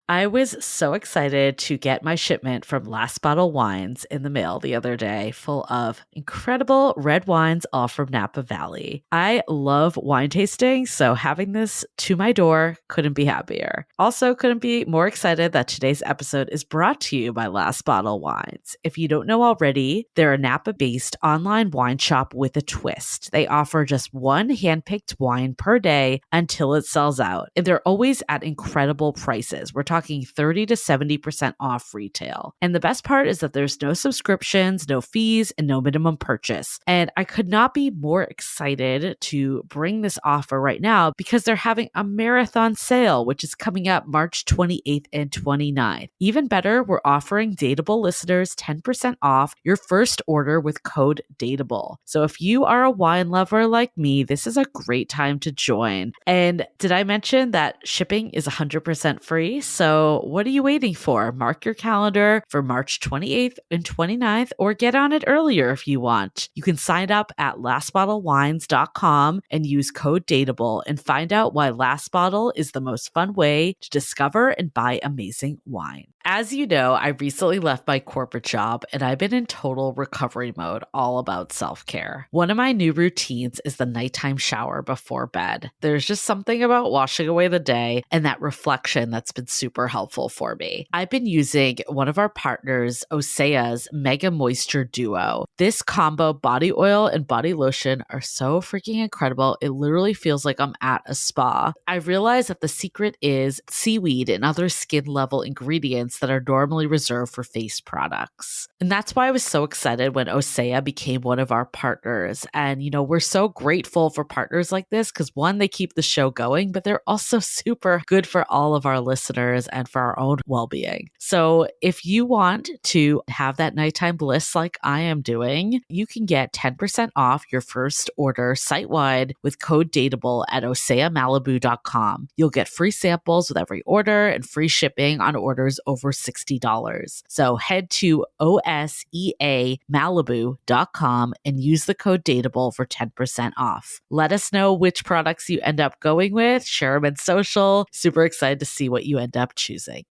I was so excited to get my shipment from Last Bottle Wines in the mail the other day, full of incredible red wines all from Napa Valley. I love wine tasting, so having this to my door couldn't be happier. Also, couldn't be more excited that today's episode is brought to you by Last Bottle Wines. If you don't know already, they're a Napa-based online wine shop with a twist. They offer just one handpicked wine per day until it sells out, and they're always at incredible prices. We're talking 30 to 70% off retail. And the best part is that there's no subscriptions, no fees, and no minimum purchase. And I could not be more excited to bring this offer right now because they're having a marathon sale, which is coming up March 28th and 29th. Even better, we're offering Dateable listeners 10% off your first order with code DATEABLE. So if you are a wine lover like me, this is a great time to join. And did I mention that shipping is 100% free? So what are you waiting for? Mark your calendar for March 28th and 29th, or get on it earlier if you want. You can sign up at lastbottlewines.com and use code DATEABLE and find out why Last Bottle is the most fun way to discover and buy amazing wine. As you know, I recently left my corporate job and I've been in total recovery mode, all about self-care. One of my new routines is the nighttime shower before bed. There's just something about washing away the day and that reflection that's been super helpful for me. I've been using one of our partners, Osea's Mega Moisture Duo. This combo body oil and body lotion are so freaking incredible. It literally feels like I'm at a spa. I realized that the secret is seaweed and other skin level ingredients that are normally reserved for face products. And that's why I was so excited when Osea became one of our partners. And, we're so grateful for partners like this because one, they keep the show going, but they're also super good for all of our listeners and for our own well-being. So if you want to have that nighttime bliss like I am doing, you can get 10% off your first order site-wide with code DATEABLE at oseamalibu.com. You'll get free samples with every order and free shipping on orders over $60. So head to oseamalibu.com and use the code DATEABLE for 10% off. Let us know which products you end up going with. Share them in social. Super excited to see what you end up choosing.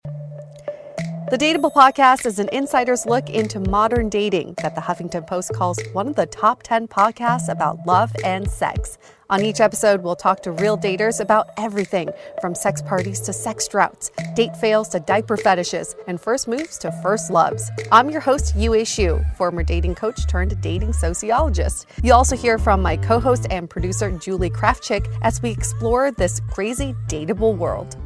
The Dateable podcast is an insider's look into modern dating that the Huffington Post calls one of the top 10 podcasts about love and sex. On each episode, we'll talk to real daters about everything from sex parties to sex droughts, date fails to diaper fetishes, and first moves to first loves. I'm your host, Yue Xu, former dating coach turned dating sociologist. You'll also hear from my co-host and producer, Julie Krafchick, as we explore this crazy dateable world.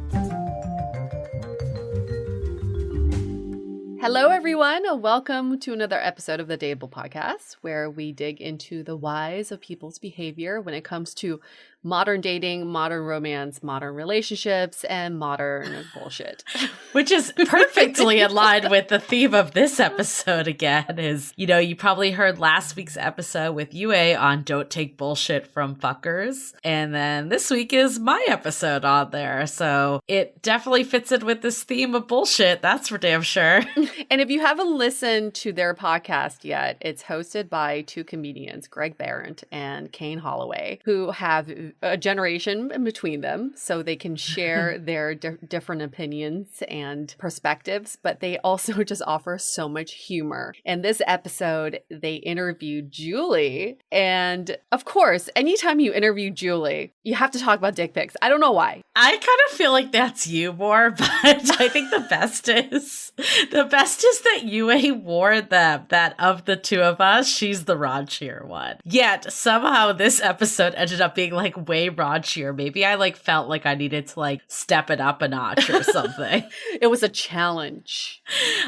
Hello, everyone. Welcome to another episode of the Dateable podcast, where we dig into the whys of people's behavior when it comes to modern dating, modern romance, modern relationships, and modern bullshit. Which is perfectly aligned with the theme of this episode again is, you probably heard last week's episode with Yue on don't take bullshit from fuckers. And then this week is my episode on there. So it definitely fits in with this theme of bullshit. That's for damn sure. And if you haven't listened to their podcast yet, it's hosted by two comedians, Greg Behrendt and Kane Holloway, who have a generation in between them, so they can share their different opinions and perspectives, but they also just offer so much humor. In this episode, they interviewed Julie, and of course, anytime you interview Julie, you have to talk about dick pics. I don't know why. I kind of feel like that's you more, but I think the best is that Yue wore them, that of the two of us, she's the raunchier one. Yet somehow this episode ended up being like way raunchier. Maybe I felt like I needed to step it up a notch or something. It was a challenge.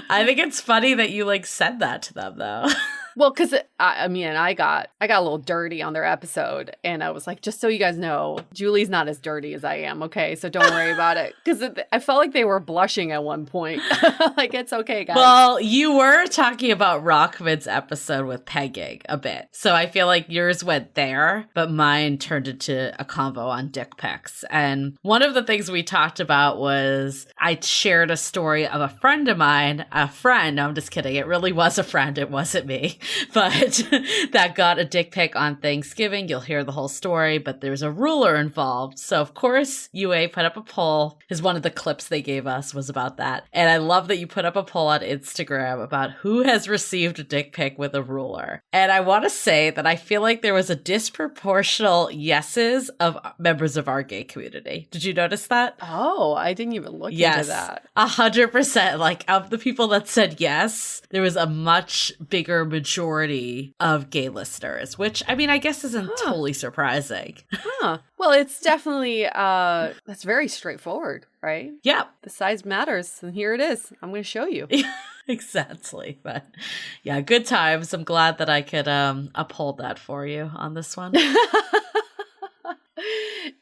I think it's funny that you said that to them though. Well, because I got a little dirty on their episode, and I was like, just so you guys know, Julie's not as dirty as I am, okay? So don't worry about it. Because I felt like they were blushing at one point. It's okay, guys. Well, you were talking about Rockman's episode with pegging a bit. So I feel like yours went there, but mine turned into a convo on dick pics. And one of the things we talked about was I shared a story of a friend of mine, no, I'm just kidding. It really was a friend. It wasn't me. but that got a dick pic on Thanksgiving. You'll hear the whole story, but there's a ruler involved. So of course, UA put up a poll, because one of the clips they gave us was about that. And I love that you put up a poll on Instagram about who has received a dick pic with a ruler. And I want to say that I feel like there was a disproportional yeses of members of our gay community. Did you notice that? Oh, I didn't even look into that. 100%. Like, of the people that said yes, there was a much bigger majority of gay listeners, which, I mean, I guess isn't totally surprising. Well, it's definitely, that's very straightforward, right? Yeah. The size matters, and here it is. I'm going to show you. Exactly. But yeah, good times. I'm glad that I could uphold that for you on this one.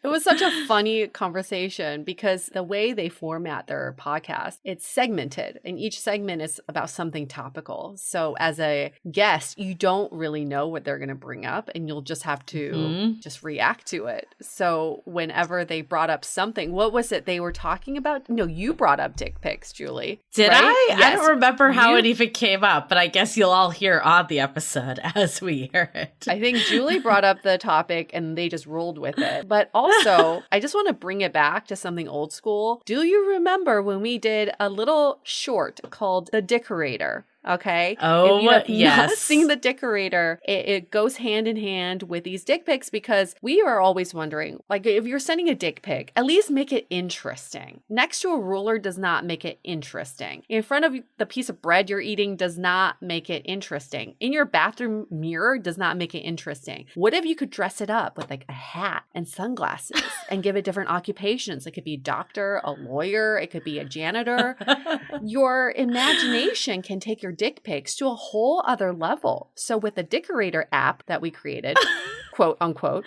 It was such a funny conversation because the way they format their podcast, it's segmented, and each segment is about something topical. So as a guest, you don't really know what they're going to bring up, and you'll just have to just react to it. So whenever they brought up something, what was it they were talking about? No, you brought up dick pics, Julie. Did right? I? Yes. I don't remember how it even came up, but I guess you'll all hear on the episode as we hear it. I think Julie brought up the topic and they just rolled with it. But also, I just want to bring it back to something old school. Do you remember when we did a little short called The Decorator? Okay. Oh, if you have yes. not seen The Decorator, it goes hand in hand with these dick pics because we are always wondering, like, if you're sending a dick pic, at least make it interesting. Next to a ruler does not make it interesting. In front of the piece of bread you're eating does not make it interesting. In your bathroom mirror does not make it interesting. What if you could dress it up with like a hat and sunglasses and give it different occupations? It could be a doctor, a lawyer, it could be a janitor. Your imagination can take your dick pics to a whole other level. So with the Decorator app that we created, quote unquote,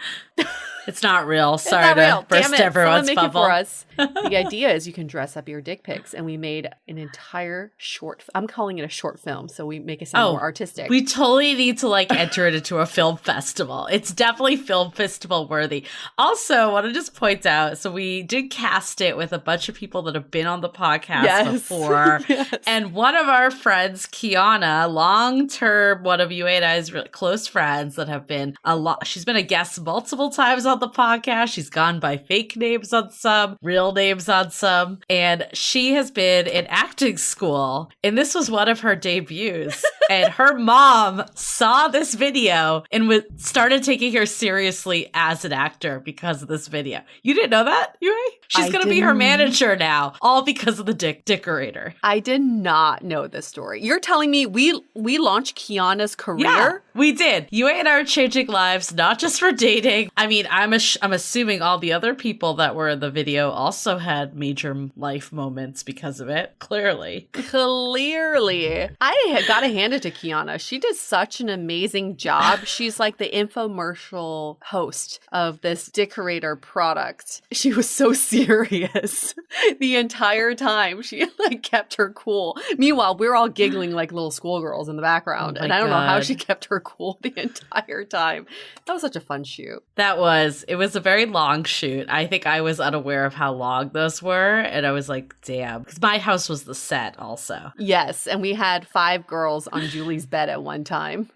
it's not real. Sorry to burst everyone's make bubble. It for us. The idea is you can dress up your dick pics, and we made an entire short. I'm calling it a short film, so we make it sound more artistic. We totally need to like enter it into a film festival. It's definitely film festival worthy. Also, I want to just point out, so we did cast it with a bunch of people that have been on the podcast before, and one of our friends, Kiana, long-term one of UA and I's really close friends that have been a lot. She's been a guest multiple times on the podcast. She's gone by fake names on some, real names on some, and she has been in acting school, and this was one of her debuts. And her mom saw this video and started taking her seriously as an actor because of this video. You didn't know that, UA? She's going to be her manager now, all because of the Decorator. I did not know this story. You're telling me we launched Kiana's career? Yeah, we did. UA and I are changing lives, not just for dating. I mean, I'm assuming all the other people that were in the video also had major life moments because of it. Clearly. I got to hand it to Kiana. She did such an amazing job. She's like the infomercial host of this Decorator product. She was so serious the entire time. She like kept her cool. Meanwhile, we're all giggling like little schoolgirls in the background. Oh and I don't know how she kept her cool the entire time. That was such a fun shoot. It was a very long shoot. I think I was unaware of how long those were. And I was like, damn. Because my house was the set also. Yes. And we had 5 girls on Julie's bed at one time.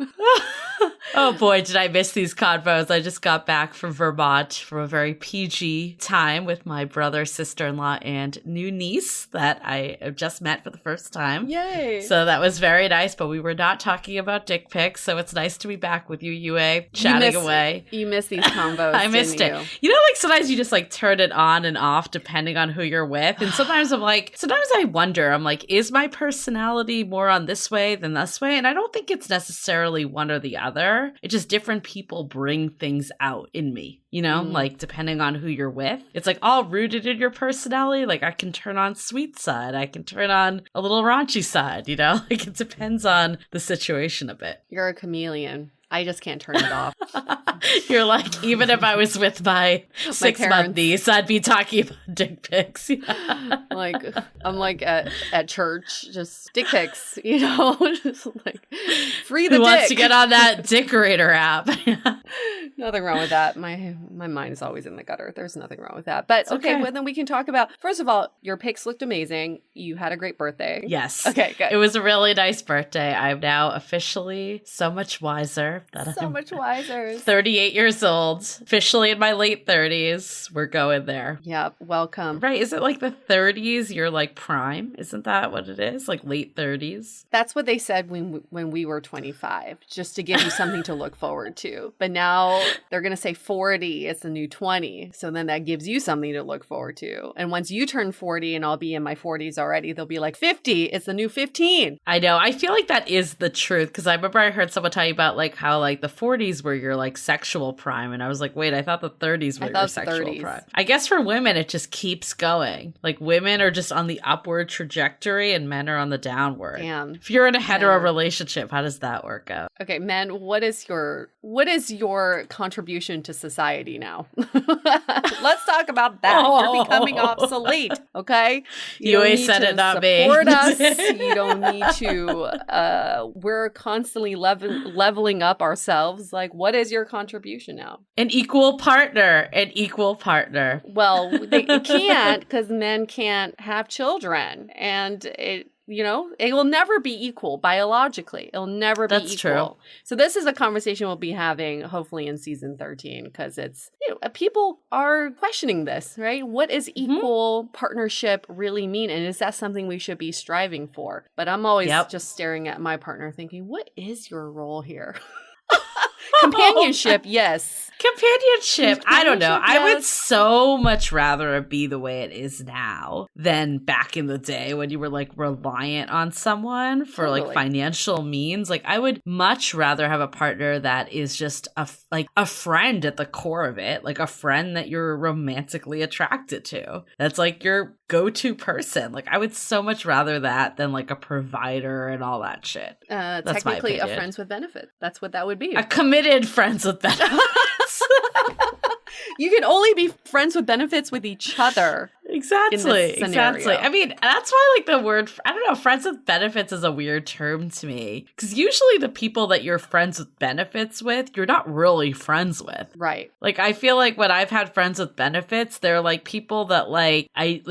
Oh boy, did I miss these convos. I just got back from Vermont from a very PG time with my brother, sister-in-law, and new niece that I have just met for the first time. Yay. So that was very nice, but we were not talking about dick pics, so it's nice to be back with you, UA, chatting away. You missed these combos, I missed it. You know, like sometimes you just like turn it on and off depending on who you're with. And sometimes I wonder, I'm like, is my personality more on this way than this way? And I don't think it's necessarily one or the other. It's just different people bring things out in me, you know, like depending on who you're with. It's like all rooted in your personality. Like I can turn on sweet side. I can turn on a little raunchy side, you know, like it depends on the situation a bit. You're a chameleon. I just can't turn it off. You're like, even if I was with my 6-month niece, I'd be talking about dick pics. Like, I'm like at church, just dick pics, you know, just like free the Who dick. wants to get on that Dickerator app? Nothing wrong with that. My mind is always in the gutter. There's nothing wrong with that. But okay, well, then we can talk about, first of all, your pics looked amazing. You had a great birthday. Yes. Okay, good. It was a really nice birthday. I'm now officially so much wiser. Much wiser. 38 years old, officially in my late 30s. We're going there. Yep. Welcome. Right. Is it like the 30s? You're like prime? Isn't that what it is? Like late 30s? That's what they said when we were 25, just to give you something to look forward to. But now they're going to say 40 is the new 20. So then that gives you something to look forward to. And once you turn 40 and I'll be in my 40s already, they'll be like 50 is the new 15. I know. I feel like that is the truth because I remember I heard someone talking about like how like the 40s were your like sexual prime. And I was like, wait, I thought the 30s were your sexual 30s. prime. I guess for women, it just keeps going. Like women are just on the upward trajectory and men are on the downward. Damn. If you're in a hetero relationship, how does that work out? Okay, men, what is your contribution to society now? Let's talk about that. You're becoming obsolete, okay? You always said it, not me. Support us. You don't need to. We're constantly leveling up ourselves. Like, what is your contribution now? An equal partner. Well, they can't because men can't have children. And it will never be equal biologically. It'll never be equal. That's true. So this is a conversation we'll be having hopefully in season 13 because it's, people are questioning this, right? What does equal partnership really mean? And is that something we should be striving for? But I'm always just staring at my partner thinking, what is your role here? Companionship, yes. Companionship. I don't know. Yes. I would so much rather it be the way it is now than back in the day when you were like reliant on someone for like financial means. Like I would much rather have a partner that is just a friend at the core of it, like a friend that you're romantically attracted to. That's like your go-to person. Like I would so much rather that than like a provider and all that shit. That's technically a friends with benefits. That's what that would be. A committed friends with benefits. You can only be friends with benefits with each other. Exactly. I mean, that's why like the word, I don't know, friends with benefits is a weird term to me. Because usually the people that you're friends with benefits with, you're not really friends with. Right. Like I feel like when I've had friends with benefits, they're like people that like I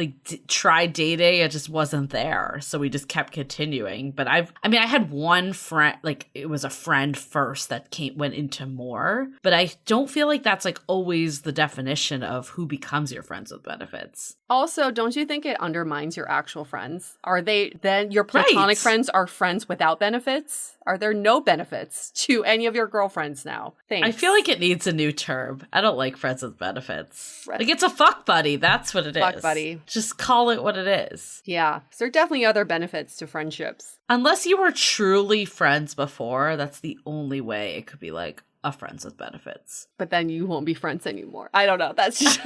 tried dating, it just wasn't there. So we just kept continuing. But I had one friend, like it was a friend first that went into more. But I don't feel like that's like always the definition of who becomes your friends with benefits. Also, don't you think it undermines your actual friends? Are they then your platonic friends are friends without benefits? Are there no benefits to any of your girlfriends now? Thanks. I feel like it needs a new term. I don't like friends with benefits. Like it's a fuck buddy. That's what it is. Fuck buddy. Just call it what it is. Yeah. So there are definitely other benefits to friendships. Unless you were truly friends before, that's the only way it could be like a friends with benefits. But then you won't be friends anymore. I don't know. That's just...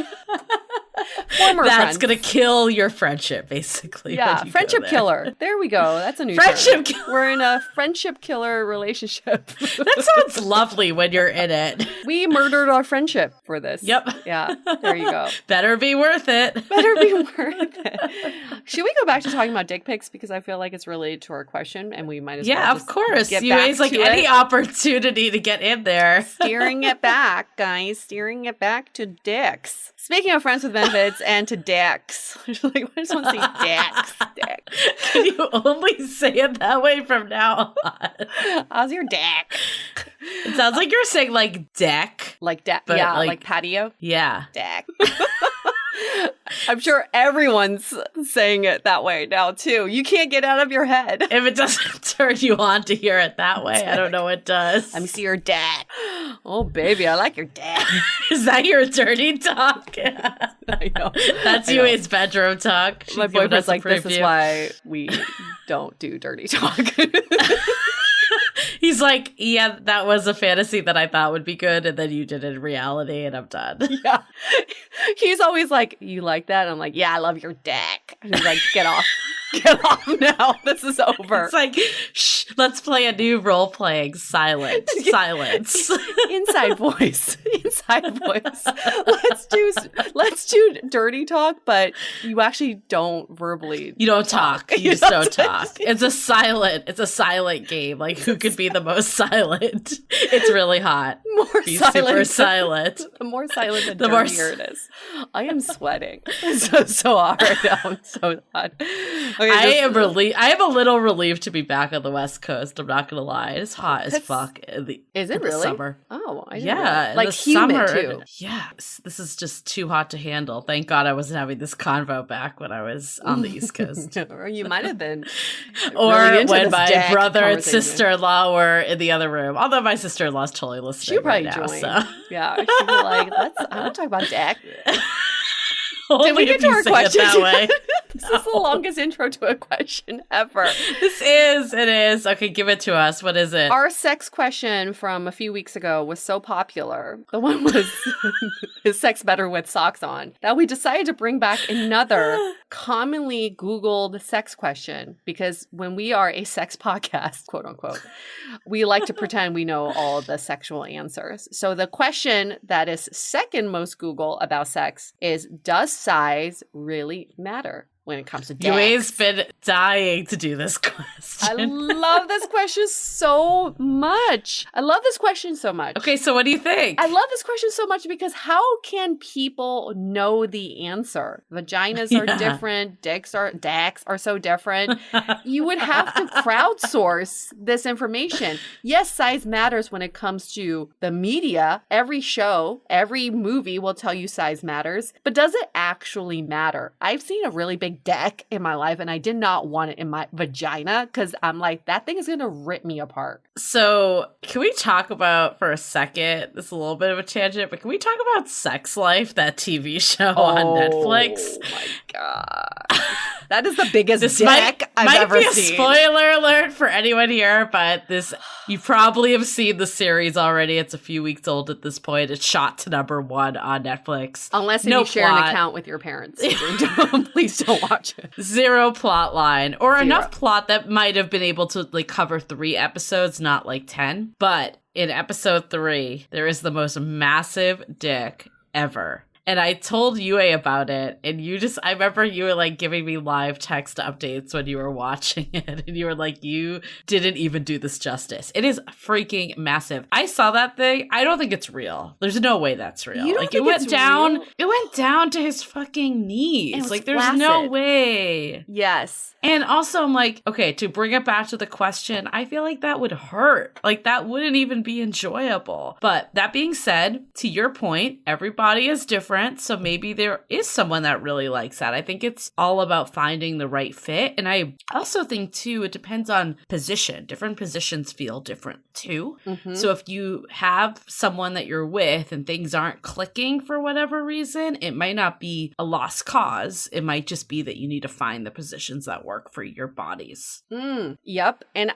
That's going to kill your friendship, basically. Yeah, friendship killer. There we go. That's a new friendship killer. We're in a friendship killer relationship. That sounds lovely when you're in it. We murdered our friendship for this. Yep. Yeah, there you go. Better be worth it. Better be worth it. Should we go back to talking about dick pics? Because I feel like it's related to our question and we might as well just of course. Get you back always like to any it. Opportunity to get in there. Steering it back, guys. Steering it back to dicks. Speaking of friends with benefits and to dicks. Like, I just want to say dicks. Can you only say it that way from now on? How's your dick? It sounds like you're saying like deck. Like deck. Yeah, like patio. Yeah. Deck. I'm sure everyone's saying it that way now, too. You can't get out of your head. If it doesn't turn you on to hear it that way, I don't know what does. Let me see your dad. Oh, baby, I like your dad. Is that your dirty talk? I know. That's Yui's bedroom talk. My boyfriend's like, this is why we don't do dirty talk. He's like, yeah, that was a fantasy that I thought would be good, and then you did it in reality, and I'm done. Yeah. He's always like, you like that? And I'm like, yeah, I love your dick. And he's like, get off. Get off now. This is over. It's like, shh, Let's play a new role-playing silence. Inside voice. Let's do dirty talk, but you actually don't verbally. You don't talk. You just don't talk. It's a silent game. Like, who could be the most silent? It's really hot. More be silent. Super silent. The more silent, the dirtier it is. I am sweating. so hot right now. I'm so hot. Okay, I am a little relieved to be back on the West Coast. I'm not gonna lie. It's hot as fuck. Is it really? Summer. Oh, I didn't yeah. know. Like humid too. Yes. This is just too hot to handle. Thank God I wasn't having this convo back when I was on the East Coast. Or you might have been. Or really when my brother and sister-in-law were in the other room. Although my sister-in-law's totally listening. She'll probably right now, join. So. Yeah, she'll be like, I want to talk about Dak. Did we get to our question? That way. This is the longest intro to a question ever. It is. Okay, give it to us. What is it? Our sex question from a few weeks ago was so popular. The one was, is sex better with socks on? That we decided to bring back another commonly Googled sex question, because when we are a sex podcast, quote unquote, we like to pretend we know all the sexual answers. So the question that is second most Google about sex is, does size really matter when it comes to dicks? Yui's been dying to do this question. I love this question so much. Okay, so what do you think? I love this question so much because how can people know the answer? Vaginas are different. Dicks are so different. You would have to crowdsource this information. Yes, size matters when it comes to the media. Every show, every movie will tell you size matters. But does it actually matter? I've seen a really big dick in my life and I did not want it in my vagina because I'm like, that thing is going to rip me apart. So can we talk about for a second, this is a little bit of a tangent, but can we talk about Sex Life, that TV show on Netflix? Oh my God. That is the biggest dick I've ever seen. Might be a spoiler alert for anyone here, but you probably have seen the series already. It's a few weeks old at this point. It's shot to #1 on Netflix. Unless you share an account with your parents. Please don't watch it. Zero plot line. Or enough plot that might have been able to cover 3 episodes, not 10. But in episode 3, there is the most massive dick ever. And I told Yue about it, and I remember you were giving me live text updates when you were watching it, and you were like, you didn't even do this justice. It is freaking massive. I saw that thing. I don't think it's real. There's no way that's real. You don't think it's real? It went down to his fucking knees. There's flaccid. No way. Yes. And also I'm like, okay, to bring it back to the question, I feel like that would hurt. That wouldn't even be enjoyable. But that being said, to your point, everybody is different. So maybe there is someone that really likes that. I think it's all about finding the right fit. And I also think too, it depends on position. Different positions feel different too. Mm-hmm. So if you have someone that you're with and things aren't clicking for whatever reason, it might not be a lost cause. It might just be that you need to find the positions that work for your bodies. Yep. And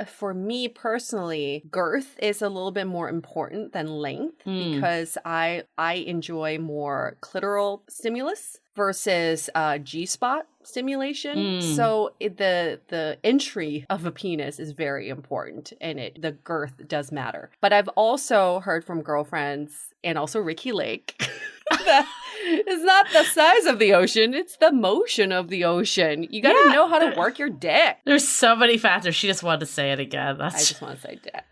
for me personally, girth is a little bit more important than length because I enjoy more clitoral stimulus versus G-spot stimulation. So the entry of a penis is very important and the girth does matter. But I've also heard from girlfriends and also Ricky Lake that it's not the size of the ocean, it's the motion of the ocean. You got to know how to work your dick. There's so many factors. She just wanted to say it again. I just want to say dick.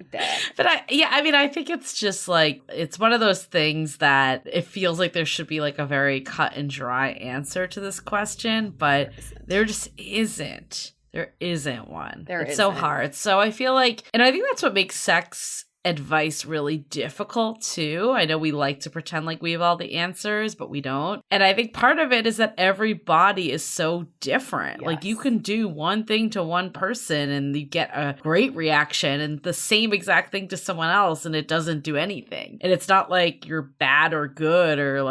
But I think it's just it's one of those things that it feels like there should be a very cut and dry answer to this question, but there just isn't. There isn't one. It's so hard. So I feel and I think that's what makes sex advice really difficult too. I know we like to pretend like we have all the answers, but we don't. And I think part of it is that every body is so different. Yes. You can do one thing to one person and you get a great reaction, and the same exact thing to someone else and it doesn't do anything. And it's not you're bad or good or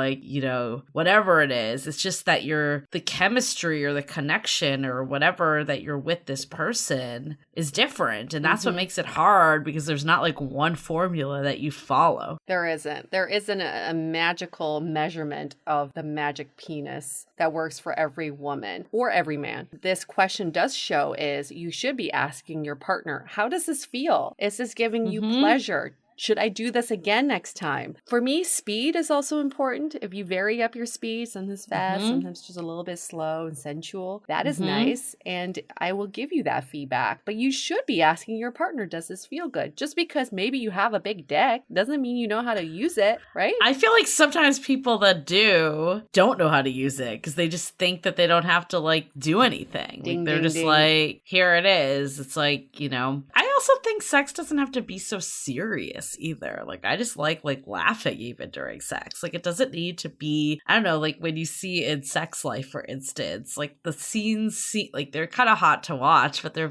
whatever it is. It's just that the chemistry or the connection or whatever that you're with this person is different. And that's what makes it hard, because there's not one one formula that you follow. There isn't. There isn't a magical measurement of the magic penis that works for every woman or every man. This question does show is you should be asking your partner, how does this feel? Is this giving you pleasure? Should I do this again next time? For me, speed is also important. If you vary up your speed, sometimes fast, sometimes just a little bit slow and sensual, that is nice. And I will give you that feedback. But you should be asking your partner, does this feel good? Just because maybe you have a big dick doesn't mean you know how to use it, right? I feel like sometimes people that don't know how to use it because they just think that they don't have to like do anything. Ding, like they're ding, just ding. like, here it is. It's like, I also think sex doesn't have to be so serious either. Like I just like laughing even during sex. Like it doesn't need to be, I don't know, like when you see in Sex Life, for instance, like the scenes like they're kind of hot to watch, but they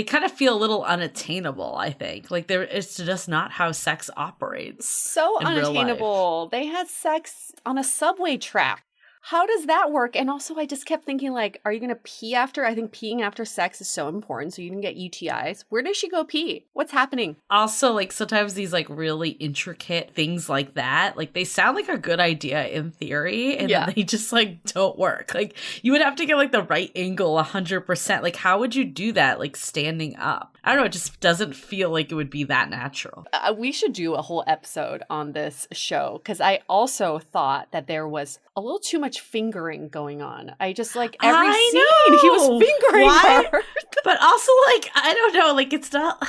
kind of feel a little unattainable, I think. Like it's just not how sex operates. So unattainable. They had sex on a subway track. How does that work? And also, I just kept thinking, like, are you going to pee after? I think peeing after sex is so important so you can get UTIs. Where does she go pee? What's happening? Also, like, sometimes these, like, really intricate things like that, like, they sound like a good idea in theory, and then they just, like, don't work. Like, you would have to get, like, the right angle 100%. Like, how would you do that, like, standing up? I don't know. It just doesn't feel like it would be that natural. We should do a whole episode on this show, because I also thought that there was a little too much fingering going on. I just like every scene he was fingering her. But also like, I don't know, like it's not,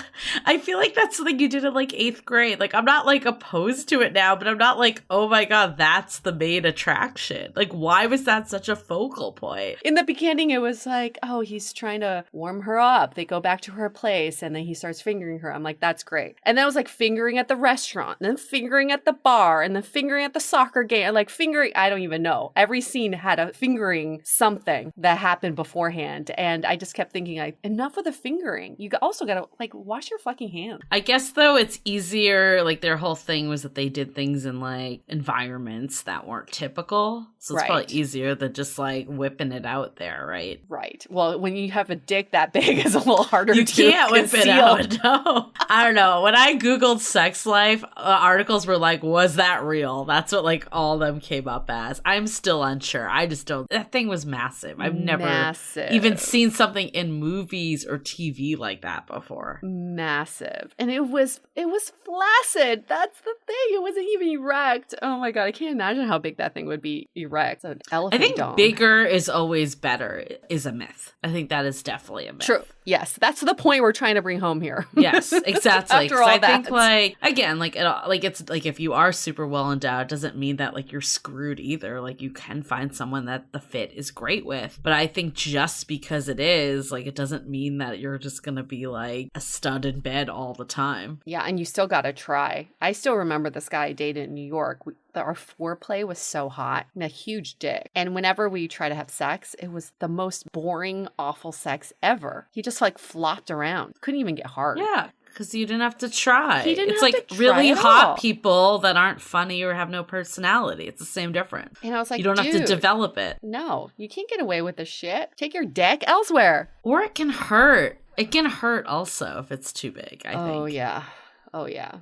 I feel like that's something you did in like 8th grade. Like I'm not like opposed to it now, but I'm not like, oh my God, that's the main attraction. Like why was that such a focal point? In the beginning it was like, oh, he's trying to warm her up. They go back to her place and then he starts fingering her. I'm like, that's great. And then it was like fingering at the restaurant, and then fingering at the bar, and then fingering at the soccer game, and like fingering, I don't even know. Every scene had a fingering something that happened beforehand. And I just kept thinking, like, enough with the fingering. You also gotta, like, wash your fucking hands. I guess, though, it's easier. Like, their whole thing was that they did things in, like, environments that weren't typical. So it's probably easier than just, like, whipping it out there, right? Right. Well, when you have a dick that big, it's a little harder you to can't whip conceal. it out. No. I don't know. When I Googled Sex Life, articles were like, was that real? That's what, like, all of them came up as. I'm still unsure. I just don't. That thing was massive. I've never even seen something in movies or TV like that before. Massive. And it was flaccid. That's the thing. It wasn't even erect. Oh my God. I can't imagine how big that thing would be erect. An elephant I think dome. Bigger is always better is a myth. I think that is definitely a myth. True. Yes. That's the point we're trying to bring home here. Yes, exactly. After all I that. think like, again, like it's like if you are super well endowed, it doesn't mean that like you're screwed either. Like you can find someone that the fit is great with. But I think just because it is, like, it doesn't mean that you're just going to be like a stud in bed all the time. Yeah. And you still got to try. I still remember this guy I dated in New York. Our foreplay was so hot and a huge dick. And whenever we try to have sex, it was the most boring, awful sex ever. He just like flopped around. Couldn't even get hard. Yeah. Because you didn't have to try. He didn't it's have like to try really at hot all. people that aren't funny or have no personality. It's the same difference. And I was like, you don't have to dude, develop it. No, you can't get away with this shit. Take your dick elsewhere. Or it can hurt. It can hurt also if it's too big, I think. Oh, yeah. Oh, yeah.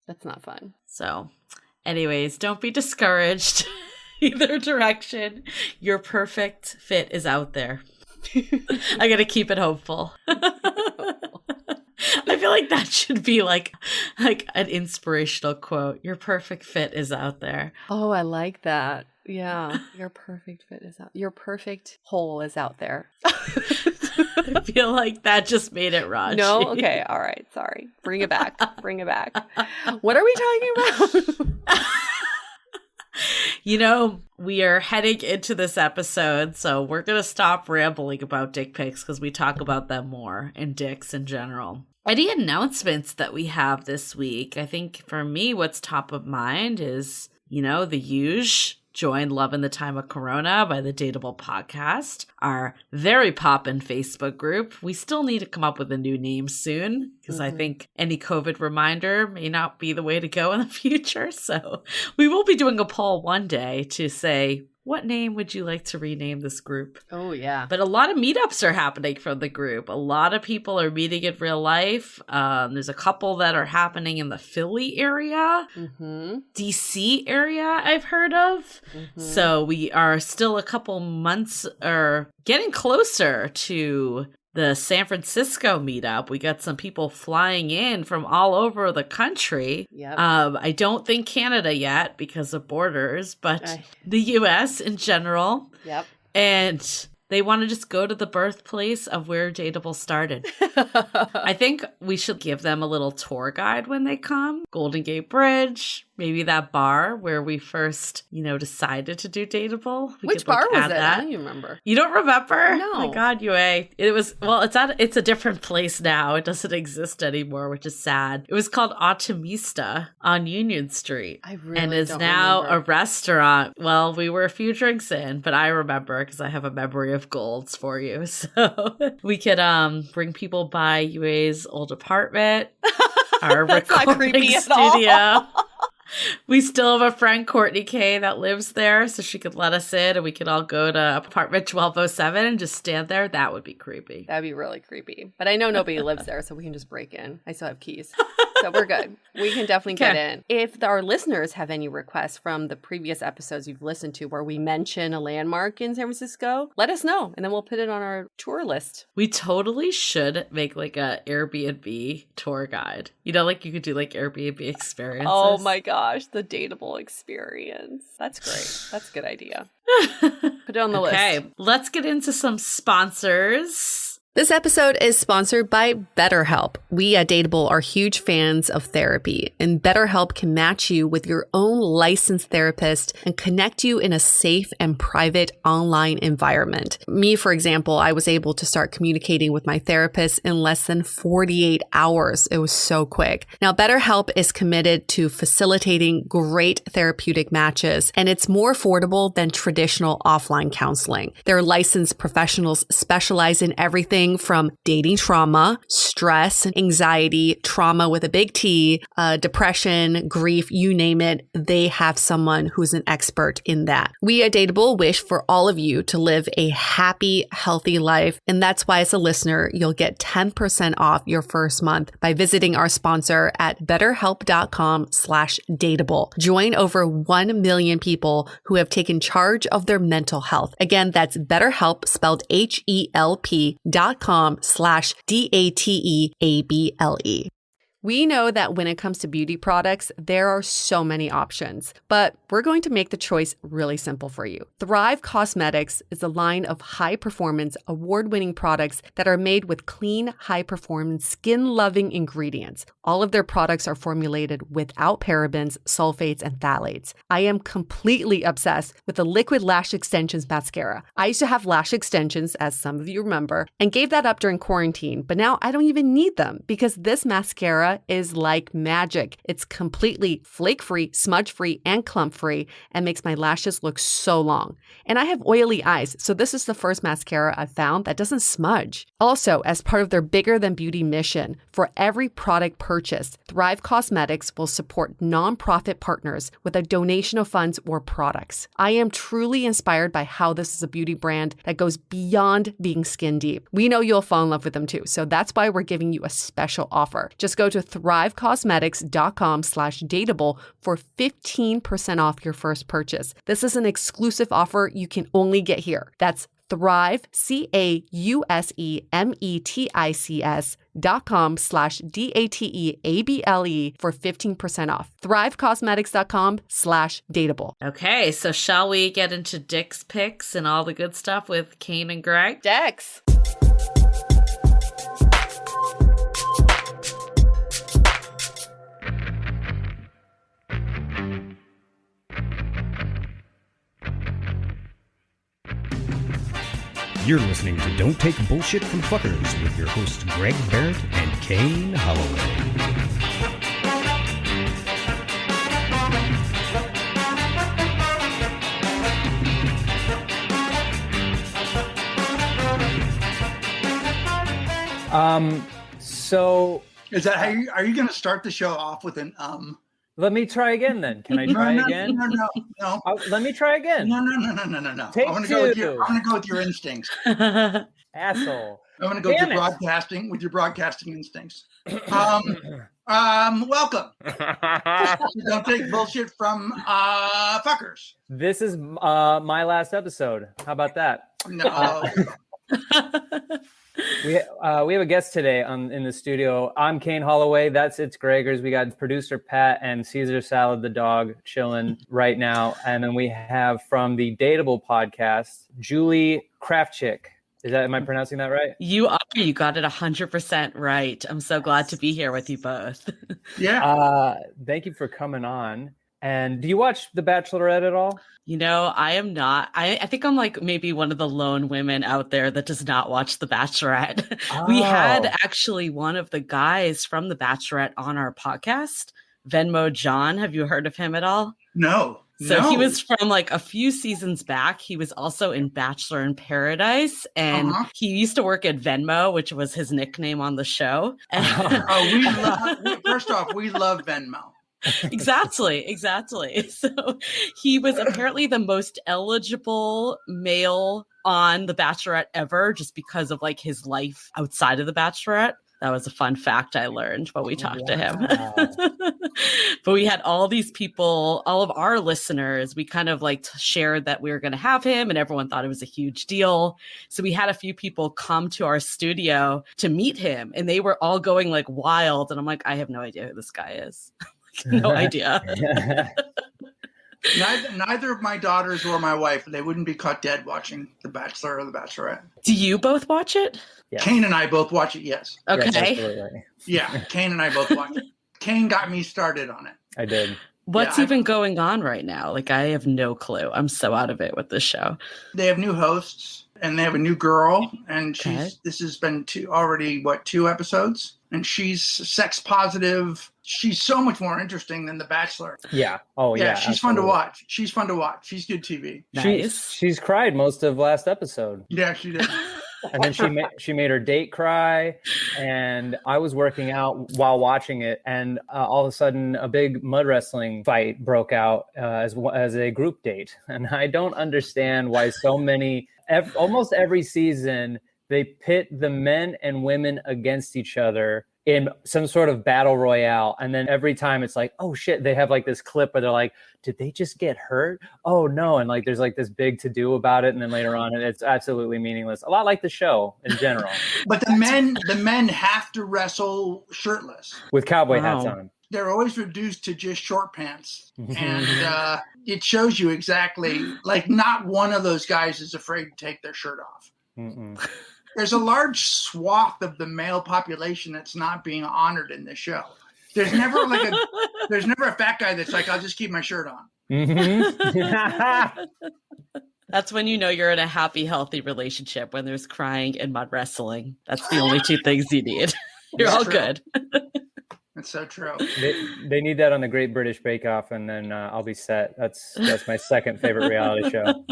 That's not fun. So, anyways, don't be discouraged either direction. Your perfect fit is out there. I gotta keep it hopeful. I feel like that should be like an inspirational quote. Your perfect fit is out there. Oh, I like that. Yeah. Your perfect fit is out. Your perfect hole is out there. I feel like that just made it raunchy. No? Okay. All right. Sorry. Bring it back. Bring it back. What are we talking about? You know, we are heading into this episode, so we're going to stop rambling about dick pics because we talk about them more and dicks in general. Any announcements that we have this week? I think for me, what's top of mind is, you know, the huge Join Love in the Time of Corona by the DATEABLE podcast, our very poppin' Facebook group. We still need to come up with a new name soon because I think any COVID reminder may not be the way to go in the future. So we will be doing a poll one day to say, what name would you like to rename this group? Oh, yeah. But a lot of meetups are happening from the group. A lot of people are meeting in real life. There's a couple that are happening in the Philly area, DC area I've heard of. So we are still a couple months or getting closer to the San Francisco meetup. We got some people flying in from all over the country. I don't think Canada yet because of borders, but the US in general. And they want to just go to the birthplace of where Dateable started. I think we should give them a little tour guide when they come. Golden Gate Bridge, maybe that bar where we first, decided to do Dateable. Which bar was it? I don't even remember. You don't remember? No. Oh my God, Yue. It was, it's a different place now. It doesn't exist anymore, which is sad. It was called Optimista on Union Street. I really And is don't now remember. a restaurant. Well, we were a few drinks in, but I remember because I have a memory of golds for you. So we could bring people by Yue's old apartment, our That's not recording creepy at studio. all. We still have a friend, Courtney K, that lives there, so she could let us in and we could all go to apartment 1207 and just stand there. That would be creepy. That'd be really creepy. But I know nobody lives there, so we can just break in. I still have keys. So we're good. We can definitely get in. If our listeners have any requests from the previous episodes you've listened to where we mention a landmark in San Francisco, let us know, and then we'll put it on our tour list. We totally should make like a Airbnb tour guide. You could do like Airbnb experiences. Oh my gosh, the Dateable experience. That's great. That's a good idea. Put it on the list. Okay, let's get into some sponsors. This episode is sponsored by BetterHelp. We at Dateable are huge fans of therapy, and BetterHelp can match you with your own licensed therapist and connect you in a safe and private online environment. Me, for example, I was able to start communicating with my therapist in less than 48 hours. It was so quick. Now, BetterHelp is committed to facilitating great therapeutic matches, and it's more affordable than traditional offline counseling. Their licensed professionals specialize in everything from dating trauma, stress, anxiety, trauma with a big T, depression, grief, you name it. They have someone who's an expert in that. We at Dateable wish for all of you to live a happy, healthy life. And that's why as a listener, you'll get 10% off your first month by visiting our sponsor at betterhelp.com/dateable. Join over 1 million people who have taken charge of their mental health. Again, that's BetterHelp, spelled HELP.com/DATEABLE. We know that when it comes to beauty products, there are so many options, but we're going to make the choice really simple for you. Thrive Cosmetics is a line of high-performance, award-winning products that are made with clean, high-performance, skin-loving ingredients. All of their products are formulated without parabens, sulfates, and phthalates. I am completely obsessed with the Liquid Lash Extensions mascara. I used to have lash extensions, as some of you remember, and gave that up during quarantine, but now I don't even need them because this mascara is like magic. It's completely flake-free, smudge-free, and clump-free and makes my lashes look so long. And I have oily eyes, so this is the first mascara I've found that doesn't smudge. Also, as part of their Bigger Than Beauty mission, for every product purchased, Thrive Cosmetics will support nonprofit partners with a donation of funds or products. I am truly inspired by how this is a beauty brand that goes beyond being skin deep. We know you'll fall in love with them too, so that's why we're giving you a special offer. Just go to thrivecosmetics.com/dateable for 15% off your first purchase. This is an exclusive offer you can only get here. That's Thrive, CAUSEMETICS.com/DATEABLE for 15% off. Thrivecosmetics.com/dateable. Okay, so shall we get into Dick's Pics and all the good stuff with Kane and Greg? Dex. You're listening to Don't Take Bullshit from Fuckers with your hosts Greg Behrendt and Kane Holloway. So Is that how are you going to start the show off with an Let me try again then. Can I try again? No. Let me try again. No. Take I'm gonna two. go with your instincts. Asshole. I'm gonna go with your broadcasting instincts. Welcome. Don't take bullshit from fuckers. This is my last episode. How about that? No. We have a guest today in the studio. I'm Kane Holloway. That's It's Gregors. We got producer Pat and Caesar Salad the dog chilling right now. And then we have from the DATEABLE podcast, Julie Kravchik. Am I pronouncing that right? You are. You got it 100% right. I'm so glad to be here with you both. Yeah. Thank you for coming on. And do you watch The Bachelorette at all? You know, I am not. I think I'm like maybe one of the lone women out there that does not watch The Bachelorette. Oh. We had actually one of the guys from The Bachelorette on our podcast, Venmo John. Have you heard of him at all? No. So he was from like a few seasons back. He was also in Bachelor in Paradise, and he used to work at Venmo, which was his nickname on the show. First off, we love Venmo. Exactly. So he was apparently the most eligible male on The Bachelorette ever, just because of like his life outside of The Bachelorette. That was a fun fact I learned when we talked to him. But we had all these people, all of our listeners, we kind of like shared that we were going to have him, and everyone thought it was a huge deal. So we had a few people come to our studio to meet him, and they were all going like wild. And I'm like, I have no idea who this guy is. No idea. Neither of my daughters or my wife, they wouldn't be caught dead watching The Bachelor or The Bachelorette. Do you both watch it? Yes. Kane and I both watch it, yes. Okay. Yeah, Kane and I both watch it. Kane got me started on it. I did. What's even going on right now? Like, I have no clue. I'm so out of it with this show. They have new hosts, and they have a new girl, and this has been two episodes, and she's sex positive. She's so much more interesting than The Bachelor. Yeah. Oh, yeah. She's fun to watch. She's good TV. Nice. She's cried most of last episode. Yeah, she did. And then she made her date cry, and I was working out while watching it, and all of a sudden a big mud wrestling fight broke out as a group date, and I don't understand why so many almost every season they pit the men and women against each other in some sort of battle royale. And then every time it's like, oh shit, they have like this clip where they're like, did they just get hurt? Oh no. And like, there's like this big to do about it. And then later on, it's absolutely meaningless. A lot like the show in general. But the men have to wrestle shirtless. With cowboy hats on. They're always reduced to just short pants. And it shows you exactly, like not one of those guys is afraid to take their shirt off. Mm-mm. There's a large swath of the male population that's not being honored in this show. There's never a fat guy that's like, I'll just keep my shirt on. Mm-hmm. That's when you know you're in a happy, healthy relationship, when there's crying and mud wrestling. That's the only two things you need. You're all good. That's so true. They need that on the Great British Bake Off, and then I'll be set. That's my second favorite reality show.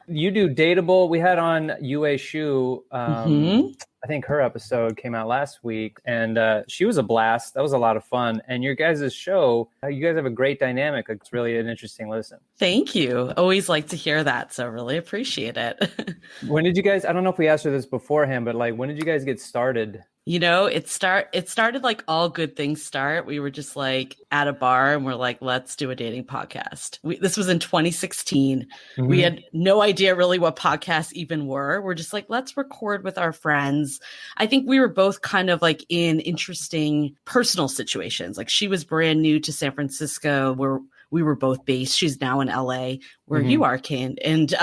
You do DATEABLE. We had on Yue Shu. I think her episode came out last week, and she was a blast. That was a lot of fun. And your guys' show, you guys have a great dynamic. It's really an interesting listen. Thank you. Always like to hear that. So really appreciate it. When did you guys, I don't know if we asked her this beforehand, but like, when did you guys get started? You know, it started like all good things start. We were just like at a bar and we're like, let's do a dating podcast. This was in 2016. Mm-hmm. We had no idea really what podcasts even were. We're just like, let's record with our friends. I think we were both kind of like in interesting personal situations. Like she was brand new to San Francisco, where we were both based. She's now in LA, where you are, Kane. And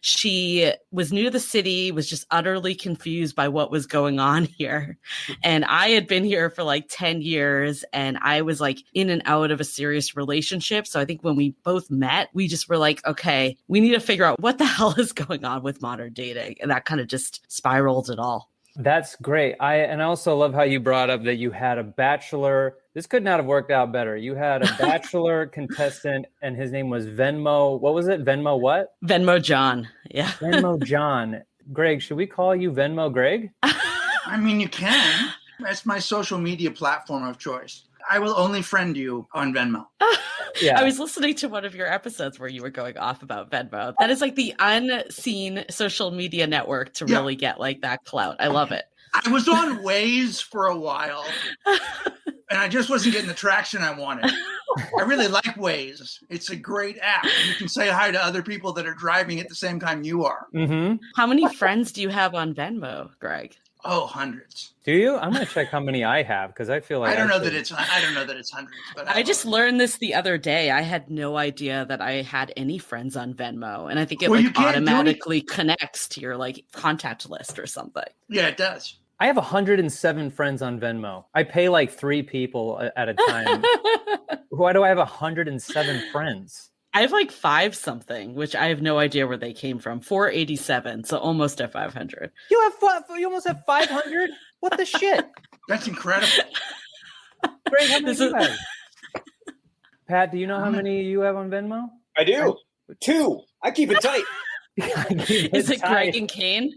she was new to the city, was just utterly confused by what was going on here. And I had been here for like 10 years, and I was like in and out of a serious relationship. So I think when we both met, we just were like, okay, we need to figure out what the hell is going on with modern dating. And that kind of just spiraled it all. That's great. I also love how you brought up that you had a bachelor. This could not have worked out better. You had a bachelor contestant, and his name was Venmo. What was it? Venmo what? Venmo John. Yeah. Venmo John. Greg, should we call you Venmo Greg? I mean, you can. That's my social media platform of choice. I will only friend you on Venmo. I was listening to one of your episodes where you were going off about Venmo. That is like the unseen social media network to really get like that clout. I love it. I was on Waze for a while, and I just wasn't getting the traction I wanted. I really like Waze. It's a great app. You can say hi to other people that are driving at the same time you are. Mm-hmm. How many friends do you have on Venmo, Greg? Oh, hundreds. Do you? I'm gonna check how many I have because I feel like I don't know that it's hundreds, but I just learned this the other day. I had no idea that I had any friends on Venmo, and I think it automatically connects to your like contact list or something. Yeah, it does. I have 107 friends on Venmo. I pay like 3 people at a time. Why do I have 107 friends? I have like 5 something, which I have no idea where they came from. 487, so almost at 500. You almost have 500? What the shit? That's incredible. Greg, how many do you have? Pat, do you know how many you have on Venmo? I do. 2. I keep it tight. Is it Greg and Kane?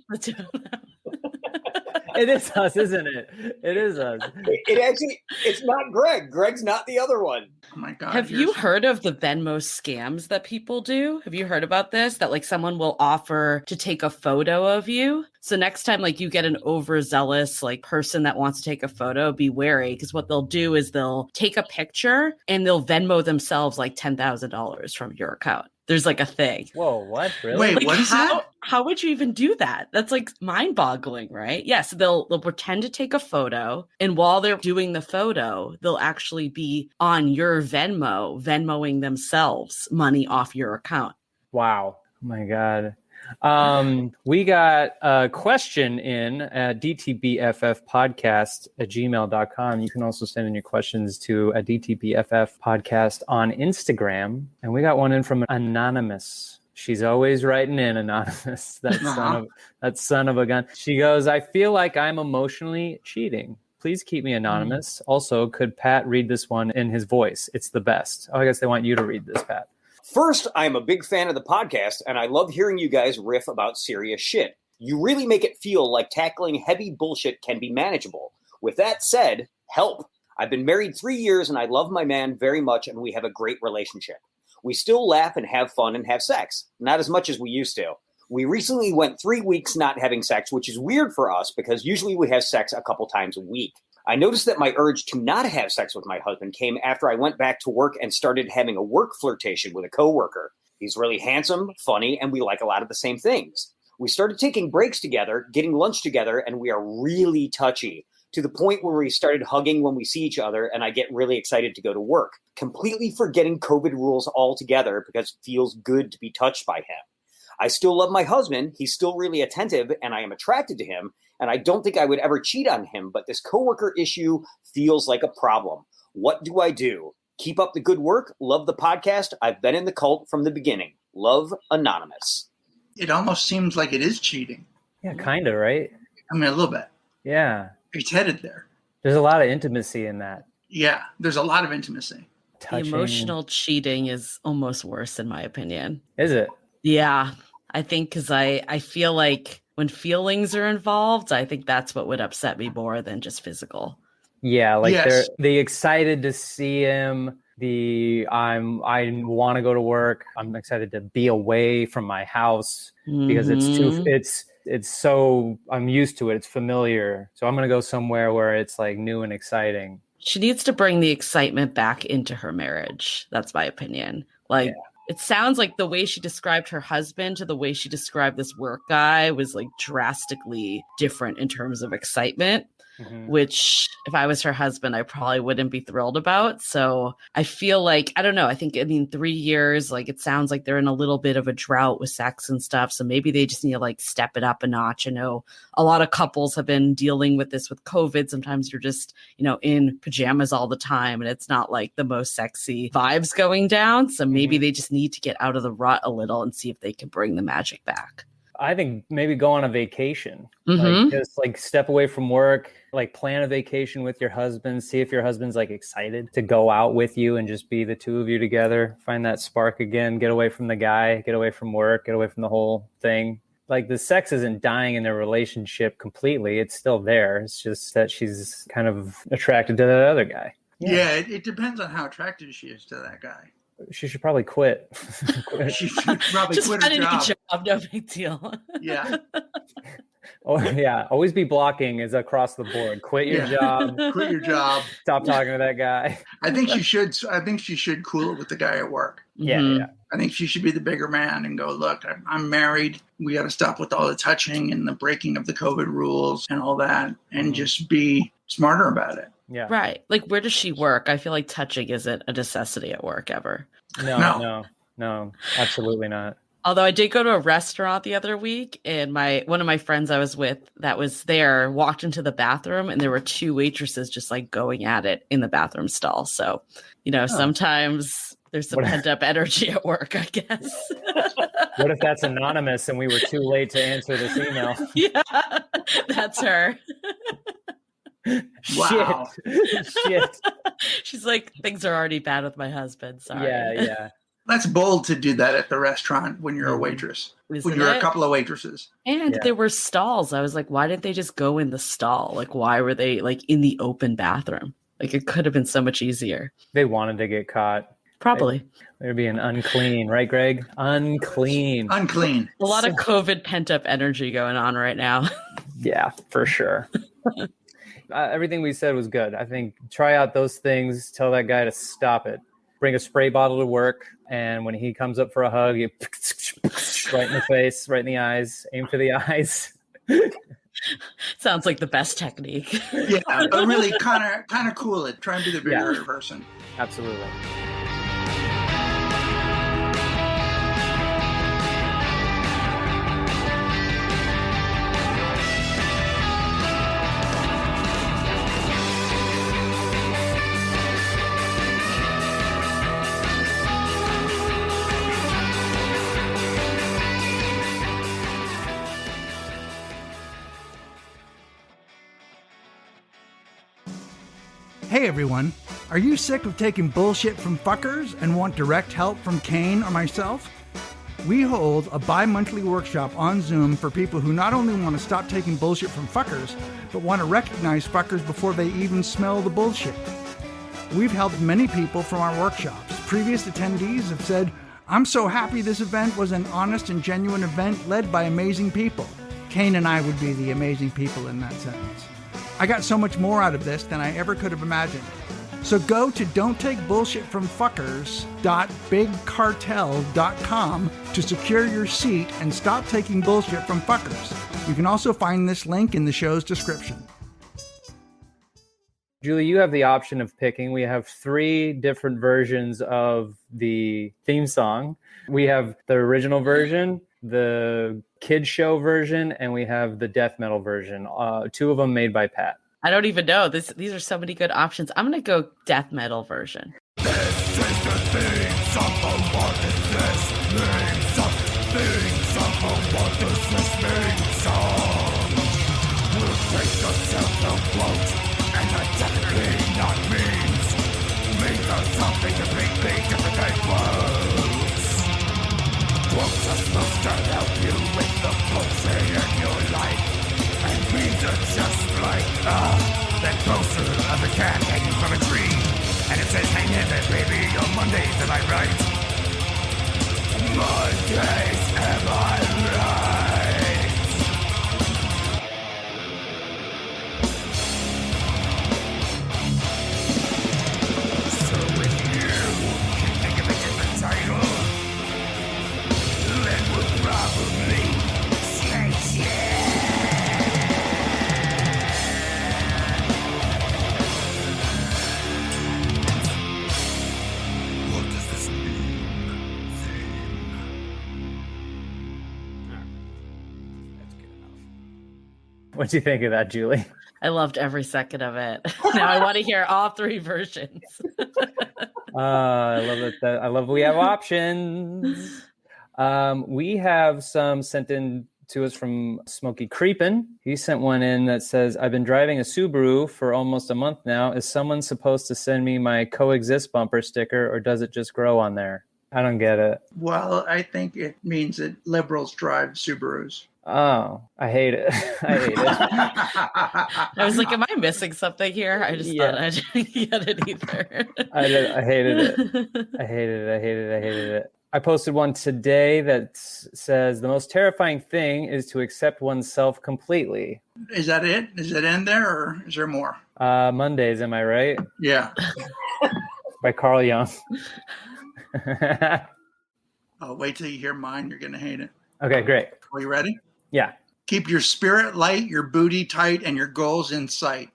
It is us, isn't it? It is us. It's not Greg. Greg's not the other one. Oh my God. Have you heard of the Venmo scams that people do? Have you heard about this? That like someone will offer to take a photo of you. So next time like you get an overzealous like person that wants to take a photo, be wary because what they'll do is they'll take a picture and they'll Venmo themselves like $10,000 from your account. There's like a thing. Whoa, what? Really? Wait, like, what is that? How would you even do that? That's like mind-boggling, right? Yes, they'll pretend to take a photo, and while they're doing the photo, they'll actually be on your Venmoing themselves money off your account. Wow. Oh my God. We got a question in at DTBFFpodcast@gmail.com. You can also send in your questions to a DTBFF podcast on Instagram. And we got one in from Anonymous. She's always writing in, Anonymous. That son of a gun. She goes, I feel like I'm emotionally cheating. Please keep me anonymous. Also, could Pat read this one in his voice? It's the best. Oh, I guess they want you to read this, Pat. First, I'm a big fan of the podcast, and I love hearing you guys riff about serious shit. You really make it feel like tackling heavy bullshit can be manageable. With that said, help. I've been married 3 years, and I love my man very much, and we have a great relationship. We still laugh and have fun and have sex. Not as much as we used to. We recently went 3 weeks not having sex, which is weird for us because usually we have sex a couple times a week. I noticed that my urge to not have sex with my husband came after I went back to work and started having a work flirtation with a coworker. He's really handsome, funny, and we like a lot of the same things. We started taking breaks together, getting lunch together, and we are really touchy, to the point where we started hugging when we see each other, and I get really excited to go to work, completely forgetting COVID rules altogether because it feels good to be touched by him. I still love my husband. He's still really attentive, and I am attracted to him. And I don't think I would ever cheat on him, but this coworker issue feels like a problem. What do I do? Keep up the good work. Love the podcast. I've been in the cult from the beginning. Love, Anonymous. It almost seems like it is cheating. Yeah, kind of, right? I mean, a little bit. Yeah. It's headed there. There's a lot of intimacy in that. Yeah, there's a lot of intimacy. Touching. The emotional cheating is almost worse, in my opinion. Is it? Yeah. I think because I feel like when feelings are involved, I think that's what would upset me more than just physical. Yeah, like Yes. they're excited to see him. I want to go to work. I'm excited to be away from my house because it's so I'm used to it. It's familiar. So I'm going to go somewhere where it's like new and exciting. She needs to bring the excitement back into her marriage. That's my opinion. Like, It sounds like the way she described her husband to the way she described this work guy was like drastically different in terms of excitement, which if I was her husband, I probably wouldn't be thrilled about. So I feel like, I don't know. I 3 years, like it sounds like they're in a little bit of a drought with sex and stuff. So maybe they just need to like step it up a notch. I know a lot of couples have been dealing with this with COVID. Sometimes you're just, in pajamas all the time and it's not like the most sexy vibes going down. So maybe they just need to get out of the rut a little and see if they can bring the magic back. I think maybe go on a vacation, like just like step away from work, like plan a vacation with your husband, see if your husband's like excited to go out with you and just be the two of you together, find that spark again, get away from the guy, get away from work, get away from the whole thing. Like the sex isn't dying in their relationship completely. It's still there. It's just that she's kind of attracted to that other guy. Yeah, it depends on how attracted she is to that guy. She should probably quit. She should probably Just quit find her a new job. job, no big deal. Yeah. Oh yeah, always be blocking is across the board. Quit your job. Quit your job. Stop talking to that guy. I think she should cool it with the guy at work. Yeah. I think she should be the bigger man and go, look, I'm married. We got to stop with all the touching and the breaking of the COVID rules and all that, and just be smarter about it. Yeah. Right. Like, where does she work? I feel like touching isn't a necessity at work ever. No, absolutely not. Although I did go to a restaurant the other week, and one of my friends I was with that was there walked into the bathroom, and there were two waitresses just like going at it in the bathroom stall. So, sometimes there's some pent up energy at work, I guess. What if that's anonymous and we were too late to answer this email? Yeah, that's her. Wow. Shit. She's like, things are already bad with my husband. Sorry. Yeah. That's bold to do that at the restaurant when you're a waitress. Isn't when you're it? a couple of waitresses. And there were stalls. I was like, why didn't they just go in the stall? Like, why were they like in the open bathroom? Like, it could have been so much easier. They wanted to get caught. Probably. They're being unclean, right, Greg? Unclean. A lot of COVID pent up energy going on right now. Yeah, for sure. Everything we said was good. I think try out those things. Tell that guy to stop it. Bring a spray bottle to work, and when he comes up for a hug, you right in the face, right in the eyes. Aim for the eyes. Sounds like the best technique. Yeah, but really kind of cool it. Try and be the bigger person. Absolutely. Hey everyone, are you sick of taking bullshit from fuckers and want direct help from Kane or myself? We hold a bi-monthly workshop on Zoom for people who not only want to stop taking bullshit from fuckers, but want to recognize fuckers before they even smell the bullshit. We've helped many people from our workshops. Previous attendees have said, I'm so happy this event was an honest and genuine event led by amazing people. Kane and I would be the amazing people in that sentence. I got so much more out of this than I ever could have imagined. So go to don'ttakebullshitfromfuckers.bigcartel.com to secure your seat and stop taking bullshit from fuckers. You can also find this link in the show's description. Julie, you have the option of picking. We have 3 different versions of the theme song. We have the original version, the kids show version, and we have the death metal version. 2 of them made by Pat. I don't even know. These are so many good options. I'm going to go death metal version. This is the theme song. What is this theme song? Theme song. What does this mean song? We'll take yourself the quote, and that definitely not means something completely different than quotes. Quotes are supposed to help you with the bullshit in your life, and means are just like that poster of a cat hanging from a tree, and it says, hang in there, baby, on Mondays, am I right? Mondays, am I right? So if you can think of a different title, then we'll probably change it. What does this mean? That's good enough. What do you think of that, Julie? I loved every second of it. Now I want to hear all 3 versions. I love it. I love we have options. We have some sent in to us from Smokey Creepin. He sent one in that says, I've been driving a Subaru for almost a month now. Is someone supposed to send me my coexist bumper sticker, or does it just grow on there? I don't get it. Well, I think it means that liberals drive Subarus. Oh, I hate it. I hate it. I was like, am I missing something here? I just thought I didn't get it either. I hated it. I hated it. I posted one today that says the most terrifying thing is to accept oneself completely. Is that it? Is it in there, or is there more? Mondays, am I right? Yeah. By Carl Jung. Oh, wait till you hear mine. You're going to hate it. Okay, great. Are you ready? Yeah. Keep your spirit light, your booty tight, and your goals in sight.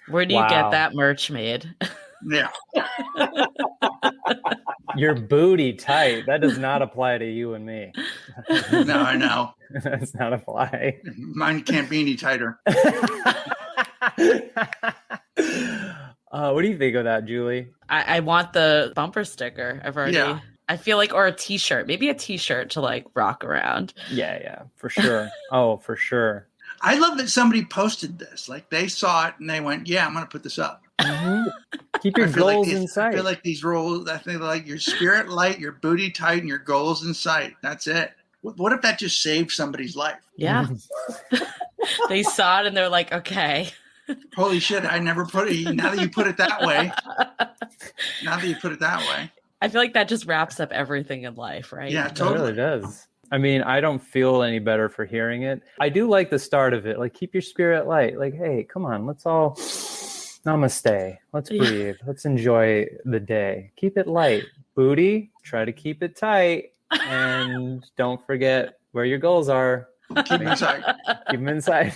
Where do you get that merch made? Yeah. Your booty tight. That does not apply to you and me. No, I know. That does not apply. Mine can't be any tighter. What do you think of that, Julie? I want the bumper sticker. I've already... Yeah. I feel like, or a t-shirt, maybe a t-shirt to like rock around. Yeah, for sure. Oh, for sure. I love that somebody posted this. Like they saw it and they went, yeah, I'm going to put this up. Mm-hmm. Keep your goals in sight. I feel like these rules, I think like your spirit light, your booty tight, and your goals in sight. That's it. What if that just saved somebody's life? Yeah. They saw it and they're like, okay. Holy shit, I never put it. Now that you put it that way. I feel like that just wraps up everything in life, right? Yeah, totally. It really does. I mean, I don't feel any better for hearing it. I do like the start of it. Like, keep your spirit light. Like, hey, come on, let's all namaste. Let's breathe. Let's enjoy the day. Keep it light. Booty, try to keep it tight. And don't forget where your goals are. Keep them inside. Keep them inside.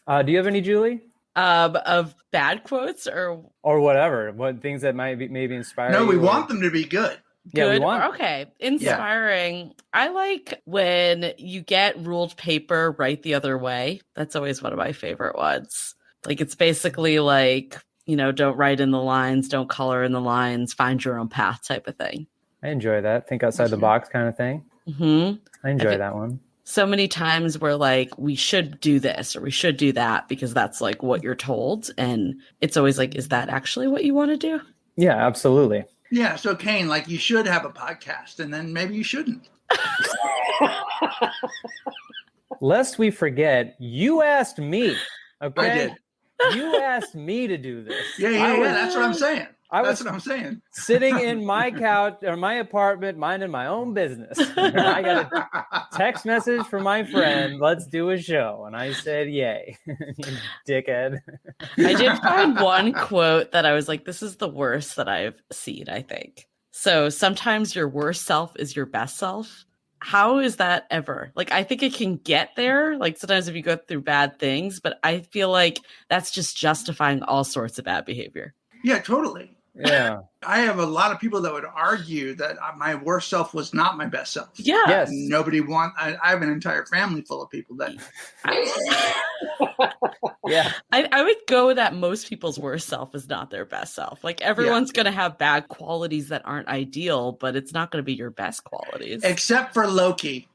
Do you have any, Julie? Of bad quotes or whatever, what things that might be maybe inspiring? No, we want them to be good. Yeah, we want. Okay, inspiring. Yeah. I like when you get ruled paper right the other way. That's always one of my favorite ones. Like it's basically like, you know, don't write in the lines, don't color in the lines, find your own path type of thing. I enjoy that. Think outside the box kind of thing. Mm-hmm. I enjoy that one. So many times we're like, we should do this or we should do that because that's like what you're told. And it's always like, is that actually what you want to do? Yeah, absolutely. Yeah. So Kane, like you should have a podcast and then maybe you shouldn't. Lest we forget, you asked me. Okay. I did. You asked me to do this. Yeah. That's what I'm saying. That's what I'm saying. Sitting in my couch or my apartment, minding my own business. I got a text message from my friend, let's do a show. And I said, yay. You dickhead. I did find one quote that I was like, this is the worst that I've seen, I think. So sometimes your worst self is your best self. How is that ever? Like, I think it can get there. Like sometimes if you go through bad things, but I feel like that's just justifying all sorts of bad behavior. Yeah, totally. Yeah. I have a lot of people that would argue that my worst self was not my best self. Yeah. Yes. Nobody I have an entire family full of people that. Yeah. I would go that most people's worst self is not their best self. Like everyone's going to have bad qualities that aren't ideal, but it's not going to be your best qualities. Except for Loki.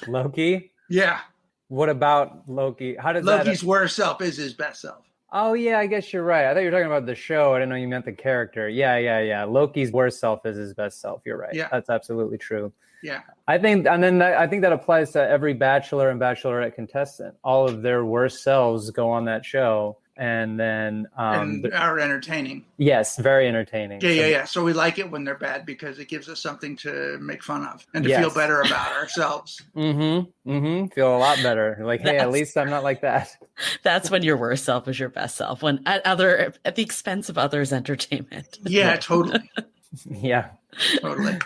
Loki? Yeah. What about Loki? How does Loki's worst self is his best self. Oh, yeah, I guess you're right. I thought you were talking about the show. I didn't know you meant the character. Yeah. Loki's worst self is his best self. You're right. Yeah. That's absolutely true. Yeah. I think that applies to every Bachelor and Bachelorette contestant. All of their worst selves go on that show. And then and are entertaining. Yes, very entertaining. Yeah. So we like it when they're bad because it gives us something to make fun of and to feel better about ourselves. Feel a lot better. Like, hey, at least I'm not like that. That's when your worst self is your best self. When at the expense of others' entertainment. Yeah, totally. Yeah, totally.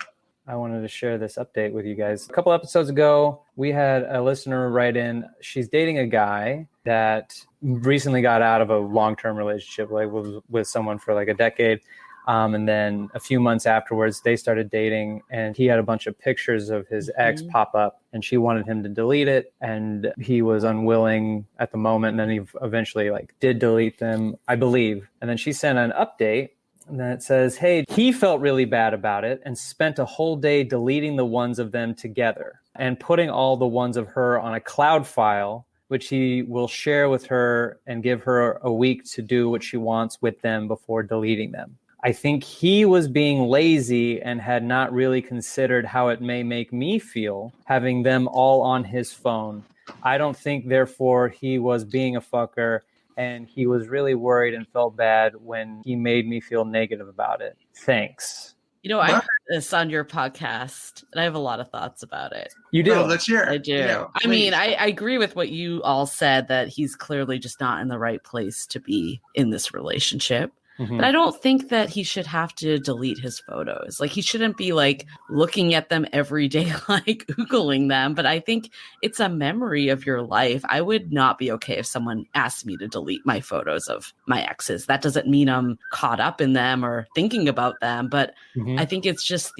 I wanted to share this update with you guys. A couple episodes ago, we had a listener write in. She's dating a guy that recently got out of a long-term relationship, like with someone for like a decade. And then a few months afterwards, they started dating, and he had a bunch of pictures of his ex pop up, and she wanted him to delete it, and he was unwilling at the moment. And then he eventually did delete them, I believe. And then she sent an update. And then it says, hey, he felt really bad about it and spent a whole day deleting the ones of them together and putting all the ones of her on a cloud file, which he will share with her and give her a week to do what she wants with them before deleting them. I think he was being lazy and had not really considered how it may make me feel having them all on his phone. I don't think, therefore, he was being a fucker, and he was really worried and felt bad when he made me feel negative about it. Thanks. You know, I heard this on your podcast, and I have a lot of thoughts about it. You do? Oh, let's hear it. I do. Yeah, I mean, I agree with what you all said, that he's clearly just not in the right place to be in this relationship. Mm-hmm. But I don't think that he should have to delete his photos. Like, he shouldn't be like looking at them every day, like Googling them. But I think it's a memory of your life. I would not be okay if someone asked me to delete my photos of my exes. That doesn't mean I'm caught up in them or thinking about them. But I think it's just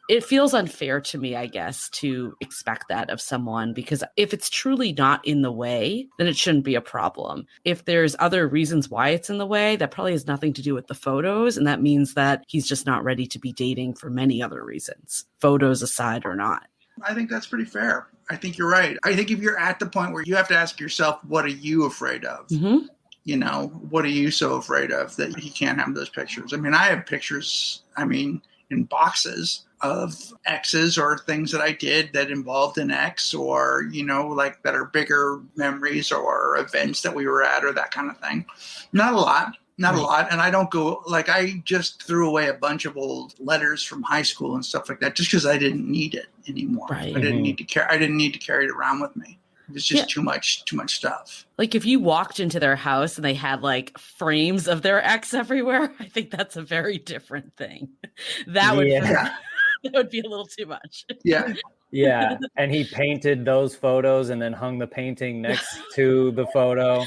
it feels unfair to me, I guess, to expect that of someone, because if it's truly not in the way, then it shouldn't be a problem. If there's other reasons why it's in the way, that probably has nothing to do with the photos. And that means that he's just not ready to be dating for many other reasons, photos aside or not. I think that's pretty fair. I think you're right. I think if you're at the point where you have to ask yourself, what are you afraid of? You know, what are you so afraid of that he can't have those pictures? I mean, I have pictures, in boxes of exes or things that I did that involved an ex, or, you know, like that are bigger memories or events that we were at or that kind of thing. Not a lot. And I don't go, like, I just threw away a bunch of old letters from high school and stuff like that just because I didn't need it anymore. Right. I didn't need to carry it around with me. It was just too much stuff. Like, if you walked into their house and they had like frames of their ex everywhere, I think that's a very different thing. That would that would be a little too much. Yeah. Yeah. And he painted those photos and then hung the painting next to the photo.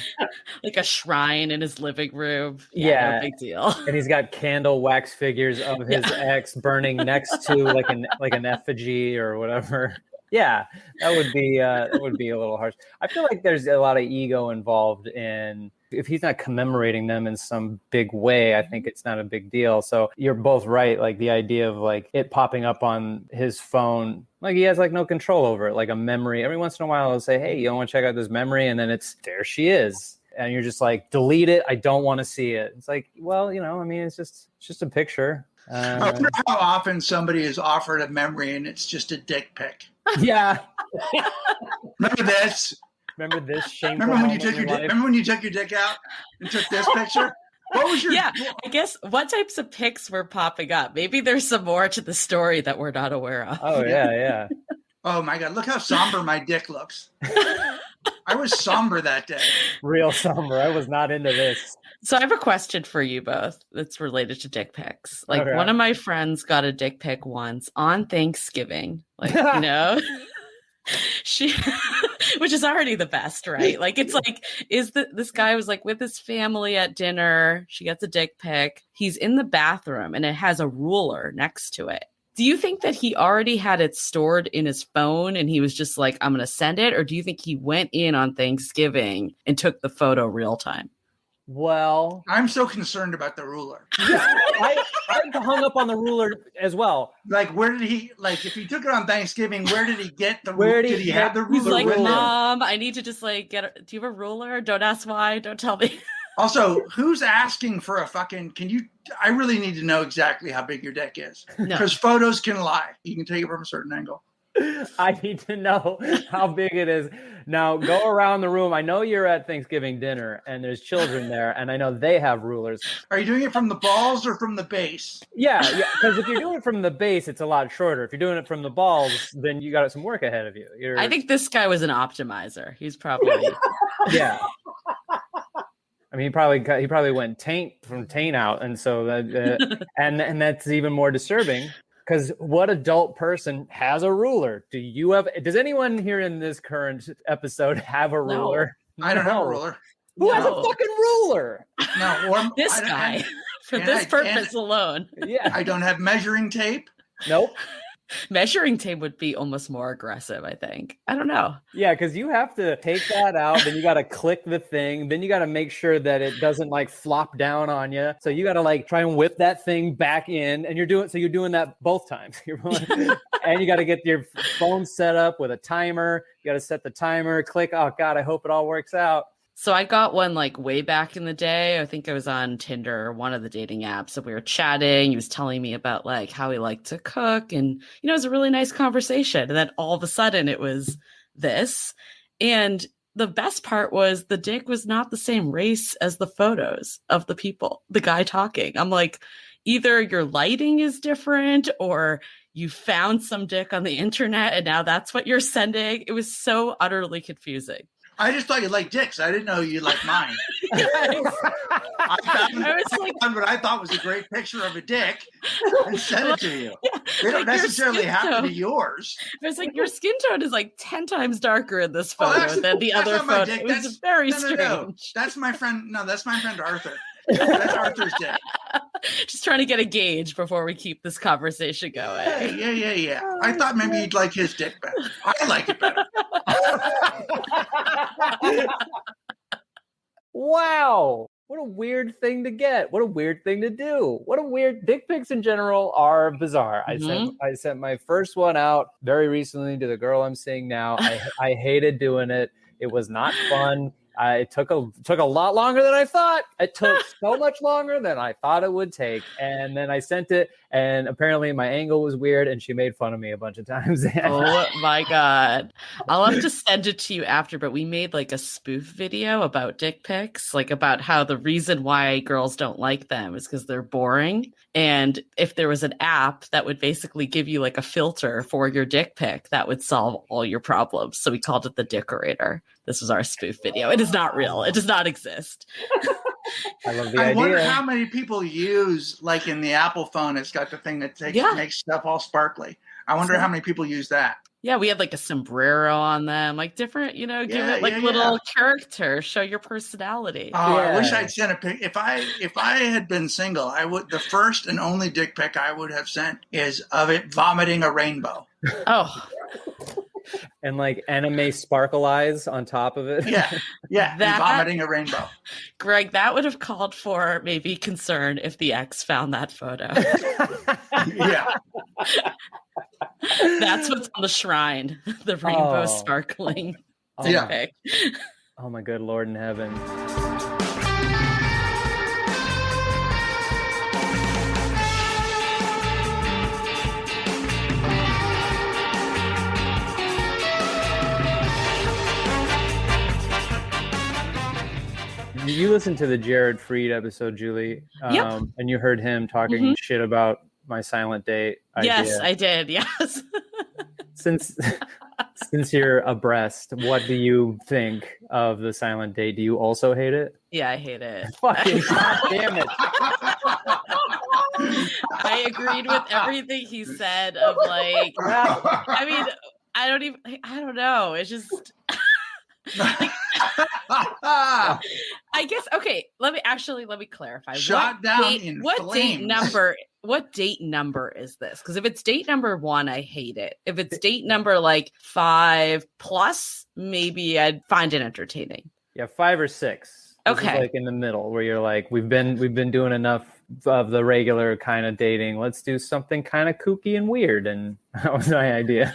Like a shrine in his living room. Yeah. No big deal. And he's got candle wax figures of his ex burning next to like an effigy or whatever. Yeah, that would be a little harsh. I feel like there's a lot of ego involved in, if he's not commemorating them in some big way, I think it's not a big deal. So you're both right. Like, the idea of like it popping up on his phone, like he has like no control over it, like a memory. Every once in a while he'll say, hey, you don't want to check out this memory? And then there she is. And you're just like, delete it. I don't want to see it. It's like, well, you know, I mean, it's just a picture. I wonder how often somebody is offered a memory and it's just a dick pic. Yeah. Remember this? Remember this shameful Remember when moment in your life? Remember when you took your dick out and took this picture? What was your? Yeah, I guess what types of pics were popping up? Maybe there's some more to the story that we're not aware of. Oh yeah. Oh my God! Look how somber my dick looks. I was somber that day. Real somber. I was not into this. So I have a question for you both that's related to dick pics. Like, Okay. one of my friends got a dick pic once on Thanksgiving. Like, you know, which is already the best, right? Like, it's like, this guy was like with his family at dinner. She gets a dick pic. He's in the bathroom and it has a ruler next to it. Do you think that he already had it stored in his phone and he was just like, I'm going to send it? Or do you think he went in on Thanksgiving and took the photo real time? Well, I'm so concerned about the ruler. I hung up on the ruler as well. Like, where did he? Like, if he took it on Thanksgiving, where did he get the? Where did he have the ruler? He's like, with him? Mom, I need to just like do you have a ruler? Don't ask why. Don't tell me. Also, who's asking for a fucking? I really need to know exactly how big your dick is, because photos can lie. You can take it from a certain angle. I need to know how big it is. Now go around the room. I know you're at Thanksgiving dinner and there's children there, and I know they have rulers. Are you doing it from the balls or from the base? Yeah. Because if you're doing it from the base, it's a lot shorter. If you're doing it from the balls, then you got some work ahead of you. I think this guy was an optimizer. He's probably yeah. I mean, he probably went taint out, and so that and that's even more disturbing. Because what adult person has a ruler? Does anyone here in this current episode have a ruler? No, I don't have a ruler. Who has a fucking ruler? No, this guy for this purpose alone. Yeah, I don't have measuring tape. Nope. Measuring tape would be almost more aggressive, I think. I don't know. Yeah, because you have to take that out, then you got to click the thing, then you got to make sure that it doesn't like flop down on you. So you got to like try and whip that thing back in, and you're doing that both times. And you got to get your phone set up with a timer. You got to set the timer, click. Oh God, I hope it all works out. So I got one like way back in the day. I think I was on Tinder or one of the dating apps. So we were chatting. He was telling me about like how he liked to cook. And, you know, it was a really nice conversation. And then all of a sudden it was this. And the best part was the dick was not the same race as the photos of the people, the guy talking. I'm like, either your lighting is different or you found some dick on the internet and now that's what you're sending. It was so utterly confusing. I just thought you liked dicks. I didn't know you liked mine. I found what I thought was a great picture of a dick and sent it to you. They don't necessarily have to be yours. It was like your skin tone is like 10 times darker in this photo than the other photo. It was very strange. No. That's my friend. No, that's my friend Arthur. That's Arthur's dick. Just trying to get a gauge before we keep this conversation going. Yeah. I thought maybe you'd like his dick better. I like it better. Wow. What a weird thing to get. What a weird thing to do. What a weird dick pics in general are bizarre. I sent my first one out very recently to the girl I'm seeing now. I hated doing it. It was not fun. It took a lot longer than I thought. It took so much longer than I thought it would take. And then I sent it, and apparently my angle was weird, and she made fun of me a bunch of times. Oh my God. I'll have to send it to you after, but we made like a spoof video about dick pics, like about how the reason why girls don't like them is because they're boring. And if there was an app that would basically give you like a filter for your dick pic, that would solve all your problems. So we called it the Dickerator. This was our spoof video. It is not real. It does not exist. I love the idea. I wonder how many people use, like in the Apple phone, it's got the thing that makes stuff all sparkly. I wonder how many people use that. Yeah, we had like a sombrero on them, like different, give it like little character, show your personality. Oh, yeah. I wish I'd sent a pic. If I had been single, the first and only dick pic I would have sent is of it vomiting a rainbow. Oh. And like anime sparkle eyes on top of it. Yeah, vomiting a rainbow. Greg, that would have called for maybe concern if the ex found that photo. Yeah. That's what's on the shrine, the rainbow sparkling pic. Oh my good Lord in heaven. You listened to the Jared Freed episode, Julie, and you heard him talking shit about my silent date idea. Yes, I did. Yes. Since you're abreast, what do you think of the silent date? Do you also hate it? Yeah, I hate it. Fucking goddamn it. I agreed with everything he said of like, I mean, I don't know. It's just... I guess okay. Let me clarify. Shot down in flames. What date number is this? Because if it's date number 1, I hate it. If it's date number like 5+, maybe I'd find it entertaining. Yeah, 5 or 6. Okay, like in the middle where you're like, we've been doing enough of the regular kind of dating. Let's do something kind of kooky and weird. And that was my idea.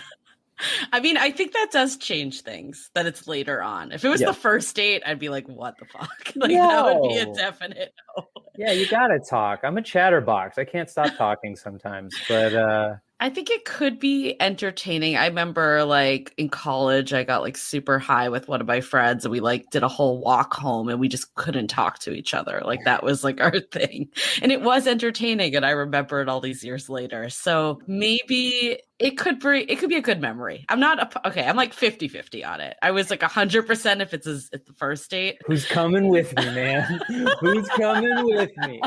I mean, I think that does change things, that it's later on. If it was the first date, I'd be like, what the fuck? Like, that would be a definite no. Yeah, you gotta talk. I'm a chatterbox. I can't stop talking sometimes. But I think it could be entertaining. I remember like in college, I got like super high with one of my friends and we like did a whole walk home and we just couldn't talk to each other. Like that was like our thing. And it was entertaining. And I remember it all these years later. So maybe it could be a good memory. I'm like 50-50 on it. I was like 100% if it's the first date. Who's coming with me, man? Who's coming with me?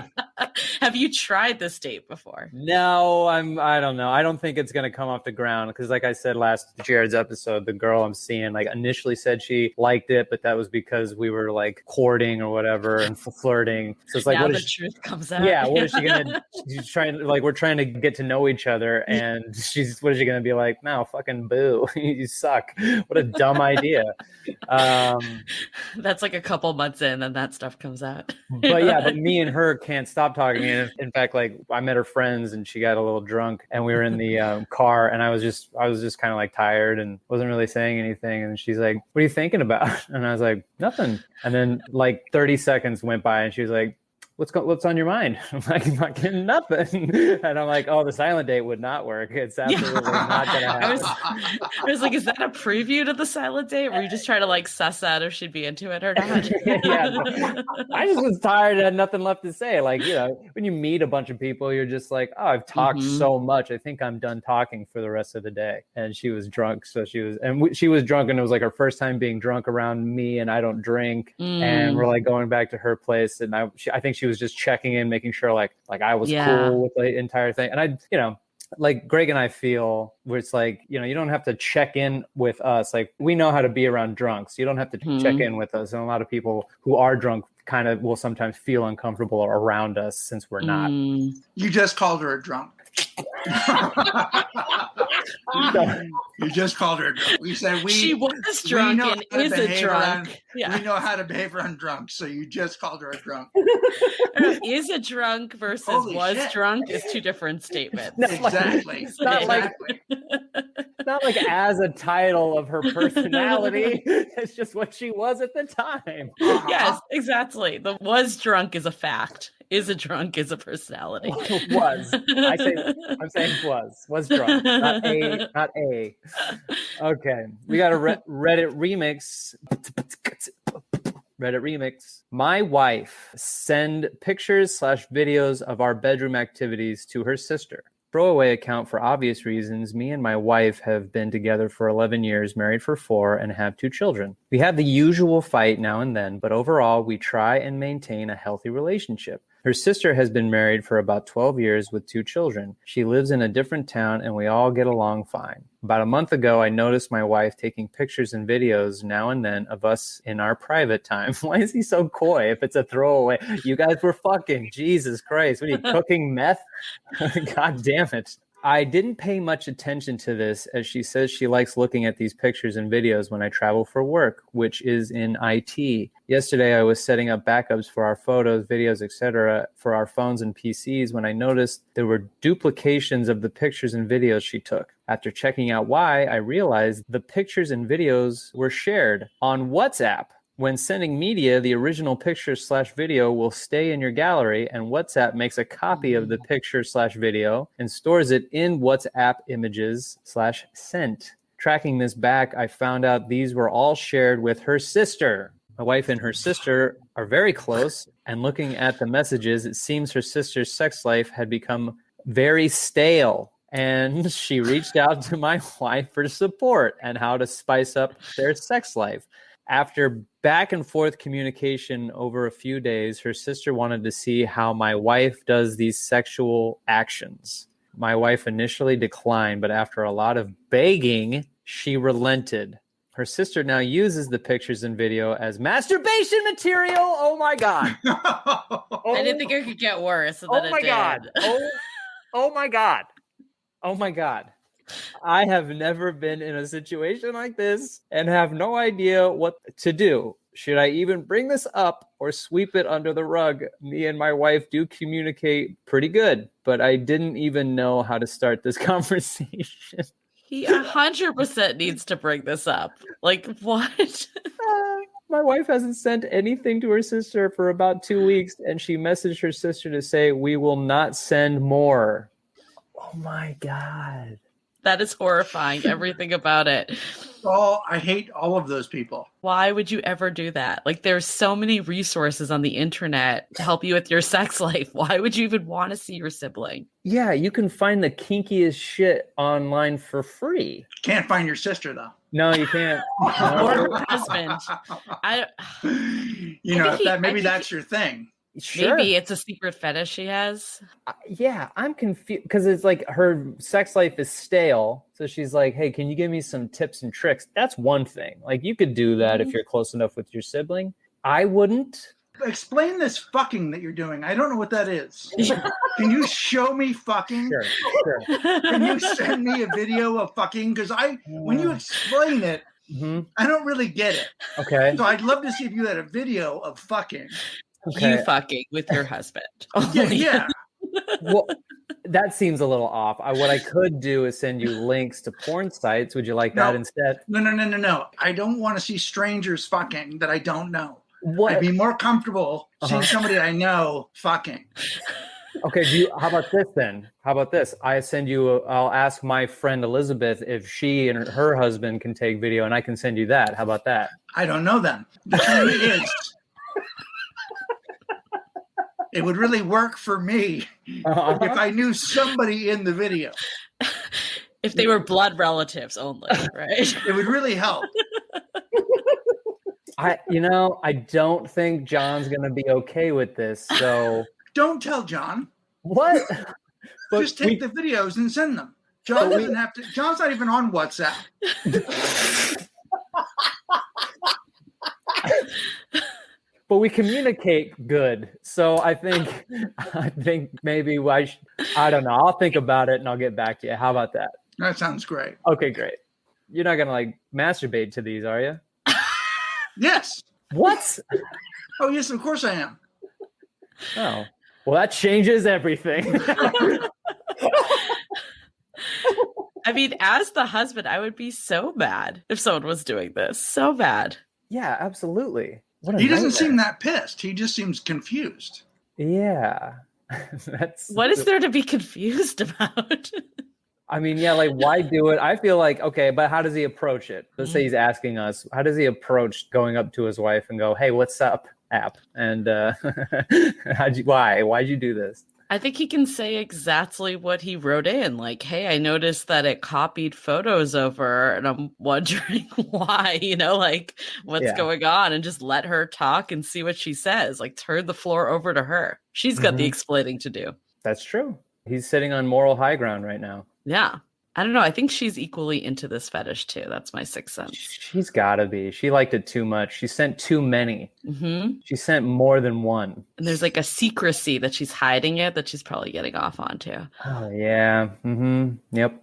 Have you tried this date before? No, I don't know. I don't think it's going to come off the ground because like I said last Jared's episode, the girl I'm seeing like initially said she liked it, but that was because we were like courting or whatever and flirting. So it's like, now the truth comes out. Yeah, what is she going to, she's trying, like we're trying to get to know each other and she's what is she going to be like? No, fucking boo. You suck. What a dumb idea. That's like a couple months in, and that stuff comes out. But me and her can't stop talking. And in fact, like I met her friends and she got a little drunk and we were in the car and I was just kind of like tired and wasn't really saying anything. And she's like, what are you thinking about? And I was like, nothing. And then like 30 seconds went by and she was like, what's on your mind? I'm like, fucking nothing. And I'm like, oh, the silent date would not work. It's absolutely not going to happen. I was like, is that a preview to the silent date? Were you just trying to like suss out if she'd be into it or not? Yeah, I just was tired and had nothing left to say. Like, you know, when you meet a bunch of people, you're just like, oh, I've talked so much. I think I'm done talking for the rest of the day. And she was drunk. So she was drunk and it was like her first time being drunk around me and I don't drink. And we're like going back to her place. And I think she was just checking in, making sure like I was cool with the entire thing. And I, you know, like Greg and I feel where it's like, you know, you don't have to check in with us. Like we know how to be around drunks. You don't have to check in with us. And a lot of people who are drunk kind of will sometimes feel uncomfortable around us since we're not. You just called her a drunk. You just called her a drunk. We said she was drunk and is a drunk. We know how to behave around drunk, so you just called her a drunk. Is a drunk versus drunk is two different statements. Exactly. It's not like as a title of her personality. It's just what she was at the time. Yes, exactly. The was drunk is a fact. Is a drunk is a personality. Was. I'm saying was drunk. Not a. Okay. We got a Reddit remix. Reddit remix. My wife send pictures/videos of our bedroom activities to her sister. Throwaway account for obvious reasons. Me and my wife have been together for 11 years, married for 4, and have 2 children. We have the usual fight now and then, but overall, we try and maintain a healthy relationship. Her sister has been married for about 12 years with 2 children. She lives in a different town and we all get along fine. About a month ago, I noticed my wife taking pictures and videos now and then of us in our private time. Why is he so coy if it's a throwaway? You guys were fucking. Jesus Christ. What are you, cooking meth? God damn it. I didn't pay much attention to this as she says she likes looking at these pictures and videos when I travel for work, which is in IT. Yesterday, I was setting up backups for our photos, videos, etc. for our phones and PCs when I noticed there were duplications of the pictures and videos she took. After checking out why, I realized the pictures and videos were shared on WhatsApp. When sending media, the original picture/video will stay in your gallery, and WhatsApp makes a copy of the picture/video and stores it in WhatsApp images/sent. Tracking this back, I found out these were all shared with her sister. My wife and her sister are very close, and looking at the messages, it seems her sister's sex life had become very stale. And she reached out to my wife for support and how to spice up their sex life. After back and forth communication over a few days, her sister wanted to see how my wife does these sexual actions. My wife initially declined, but after a lot of begging, she relented. Her sister now uses the pictures and video as masturbation material. Oh my God. I didn't think it could get worse. Oh my God. Oh my God. Oh my God. I have never been in a situation like this and have no idea what to do. Should I even bring this up or sweep it under the rug? Me and my wife do communicate pretty good, but I didn't even know how to start this conversation. He 100% needs to bring this up. Like, what? My wife hasn't sent anything to her sister for about 2 weeks, and she messaged her sister to say, we will not send more. Oh my God. That is horrifying. Everything about it. Oh, I hate all of those people. Why would you ever do that? Like, there's so many resources on the internet to help you with your sex life. Why would you even want to see your sibling? Yeah, you can find the kinkiest shit online for free. Can't find your sister, though. No, you can't. Or her husband. Maybe that's your thing. Sure. Maybe it's a secret fetish she has. Yeah, I'm confused because it's like her sex life is stale. So she's like, hey, can you give me some tips and tricks? That's one thing. Like you could do that if you're close enough with your sibling. I wouldn't. explain this fucking that you're doing. I don't know what that is. Can you show me fucking? Sure. Can you send me a video of fucking? Because when you explain it, I don't really get it. Okay. So I'd love to see if you had a video of fucking. Okay. You fucking with your husband. Yeah. Well, that seems a little off. What I could do is send you links to porn sites. Would you like that instead? No. I don't want to see strangers fucking that I don't know. What? I'd be more comfortable seeing somebody I know fucking. Okay, how about this then? How about this? I'll ask my friend Elizabeth if she and her husband can take video, and I can send you that. How about that? I don't know them. The thing is, it would really work for me if I knew somebody in the video. If they were blood relatives only, right? It would really help. I don't think John's going to be okay with this, so... Don't tell John. What? Just take the videos and send them. John doesn't have to. John's not even on WhatsApp. But we communicate good, so I think maybe I don't know. I'll think about it and I'll get back to you. How about that? That sounds great. Okay, great. You're not gonna masturbate to these, are you? Yes. What? Oh yes, of course I am. Oh, well, that changes everything. I mean, as the husband, I would be so mad if someone was doing this. So bad. Yeah, absolutely. He doesn't seem that pissed. He just seems confused. Yeah. What is there to be confused about? I mean, yeah, why do it? I feel like, okay, but how does he approach it? Let's say he's asking us, how does he approach going up to his wife and go, hey, what's up, app? And why'd you do this? I think he can say exactly what he wrote in. Like, hey, I noticed that it copied photos over and I'm wondering why, what's going on, and just let her talk and see what she says. Turn the floor over to her. She's got the explaining to do. That's true. He's sitting on moral high ground right now. Yeah. I don't know. I think she's equally into this fetish too. That's my sixth sense. She's gotta be. She liked it too much. She sent too many. Mm-hmm. She sent more than one. And there's a secrecy that she's hiding it that she's probably getting off onto. Oh yeah. Mm-hmm. Yep.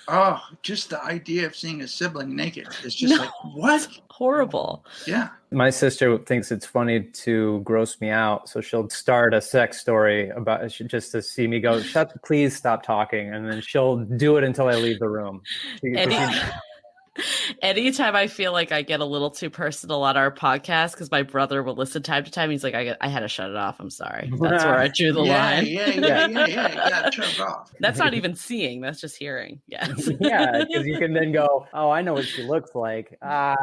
Oh, just the idea of seeing a sibling naked is just what? Horrible. Yeah. My sister thinks it's funny to gross me out, so she'll start a sex story about just to see me go, please stop talking, and then she'll do it until I leave the room. Anytime I feel like I get a little too personal on our podcast, because my brother will listen time to time, he's like, I had to shut it off. I'm sorry. That's where I drew the line. Yeah. You gotta shut it off. That's not even seeing. That's just hearing. Yes. Yeah, because you can then go, oh, I know what she looks like. No.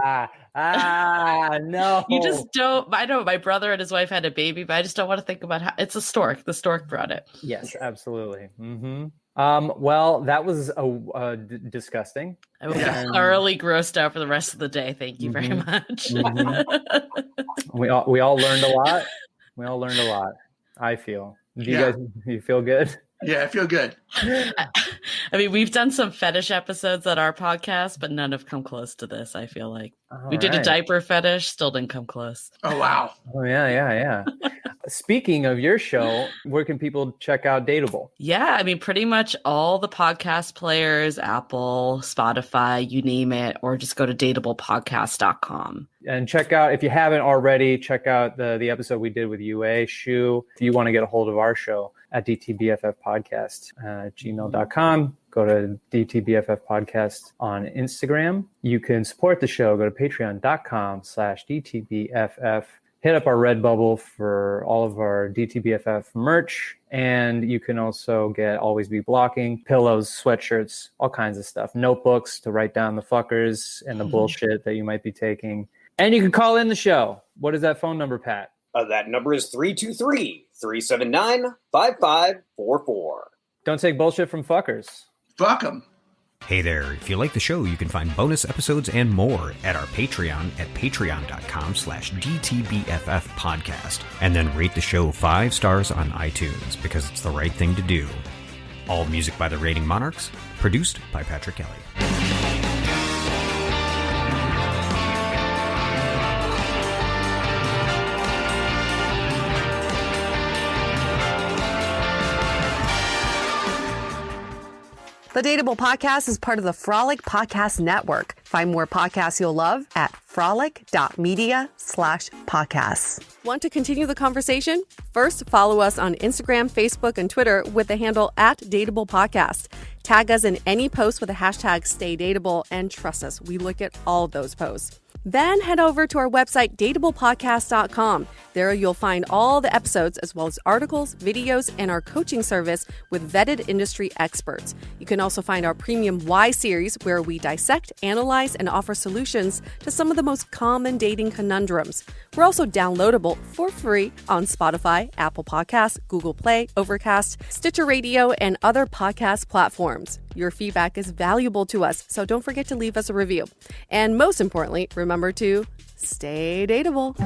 You just don't. I know my brother and his wife had a baby, but I just don't want to think about how it's a stork. The stork brought it. Yes, absolutely. Mm-hmm. Well, that was disgusting. I will be thoroughly grossed out for the rest of the day. Thank you very much. We all learned a lot. I feel. You feel good? Yeah, I feel good. I mean, we've done some fetish episodes at our podcast, but none have come close to this, I feel like. We did a diaper fetish, still didn't come close. Oh, wow. Oh, yeah. Speaking of your show, where can people check out DATEABLE? Yeah, I mean, pretty much all the podcast players, Apple, Spotify, you name it, or just go to dateablepodcast.com. And check out, if you haven't already, check out the episode we did with UA, Shu. If you want to get a hold of our show, at DTBFF podcast, gmail.com. Go to DTBFF podcast on Instagram. You can support the show. Go to patreon.com/DTBFF. Hit up our Redbubble for all of our DTBFF merch. And you can also get Always Be Blocking, pillows, sweatshirts, all kinds of stuff. Notebooks to write down the fuckers and the bullshit that you might be taking. And you can call in the show. What is that phone number, Pat? That number is 323-379-5544. Don't take bullshit from fuckers. Fuck them. Hey there, if you like the show, you can find bonus episodes and more at our Patreon at patreon.com/DTBFF podcast. And then rate the show 5 stars on iTunes because it's the right thing to do. All music by the Rating Monarchs, produced by Patrick Kelly. The Dateable Podcast is part of the Frolic Podcast Network. Find more podcasts you'll love at frolic.media/podcasts. Want to continue the conversation? First, follow us on Instagram, Facebook, and Twitter with the handle @Dateable Podcast. Tag us in any post with the hashtag StayDateable, and trust us, we look at all of those posts. Then head over to our website, dateablepodcast.com. There you'll find all the episodes as well as articles, videos, and our coaching service with vetted industry experts. You can also find our premium Why series where we dissect, analyze, and offer solutions to some of the most common dating conundrums. We're also downloadable for free on Spotify, Apple Podcasts, Google Play, Overcast, Stitcher Radio, and other podcast platforms. Your feedback is valuable to us, so don't forget to leave us a review. And most importantly, remember to stay dateable.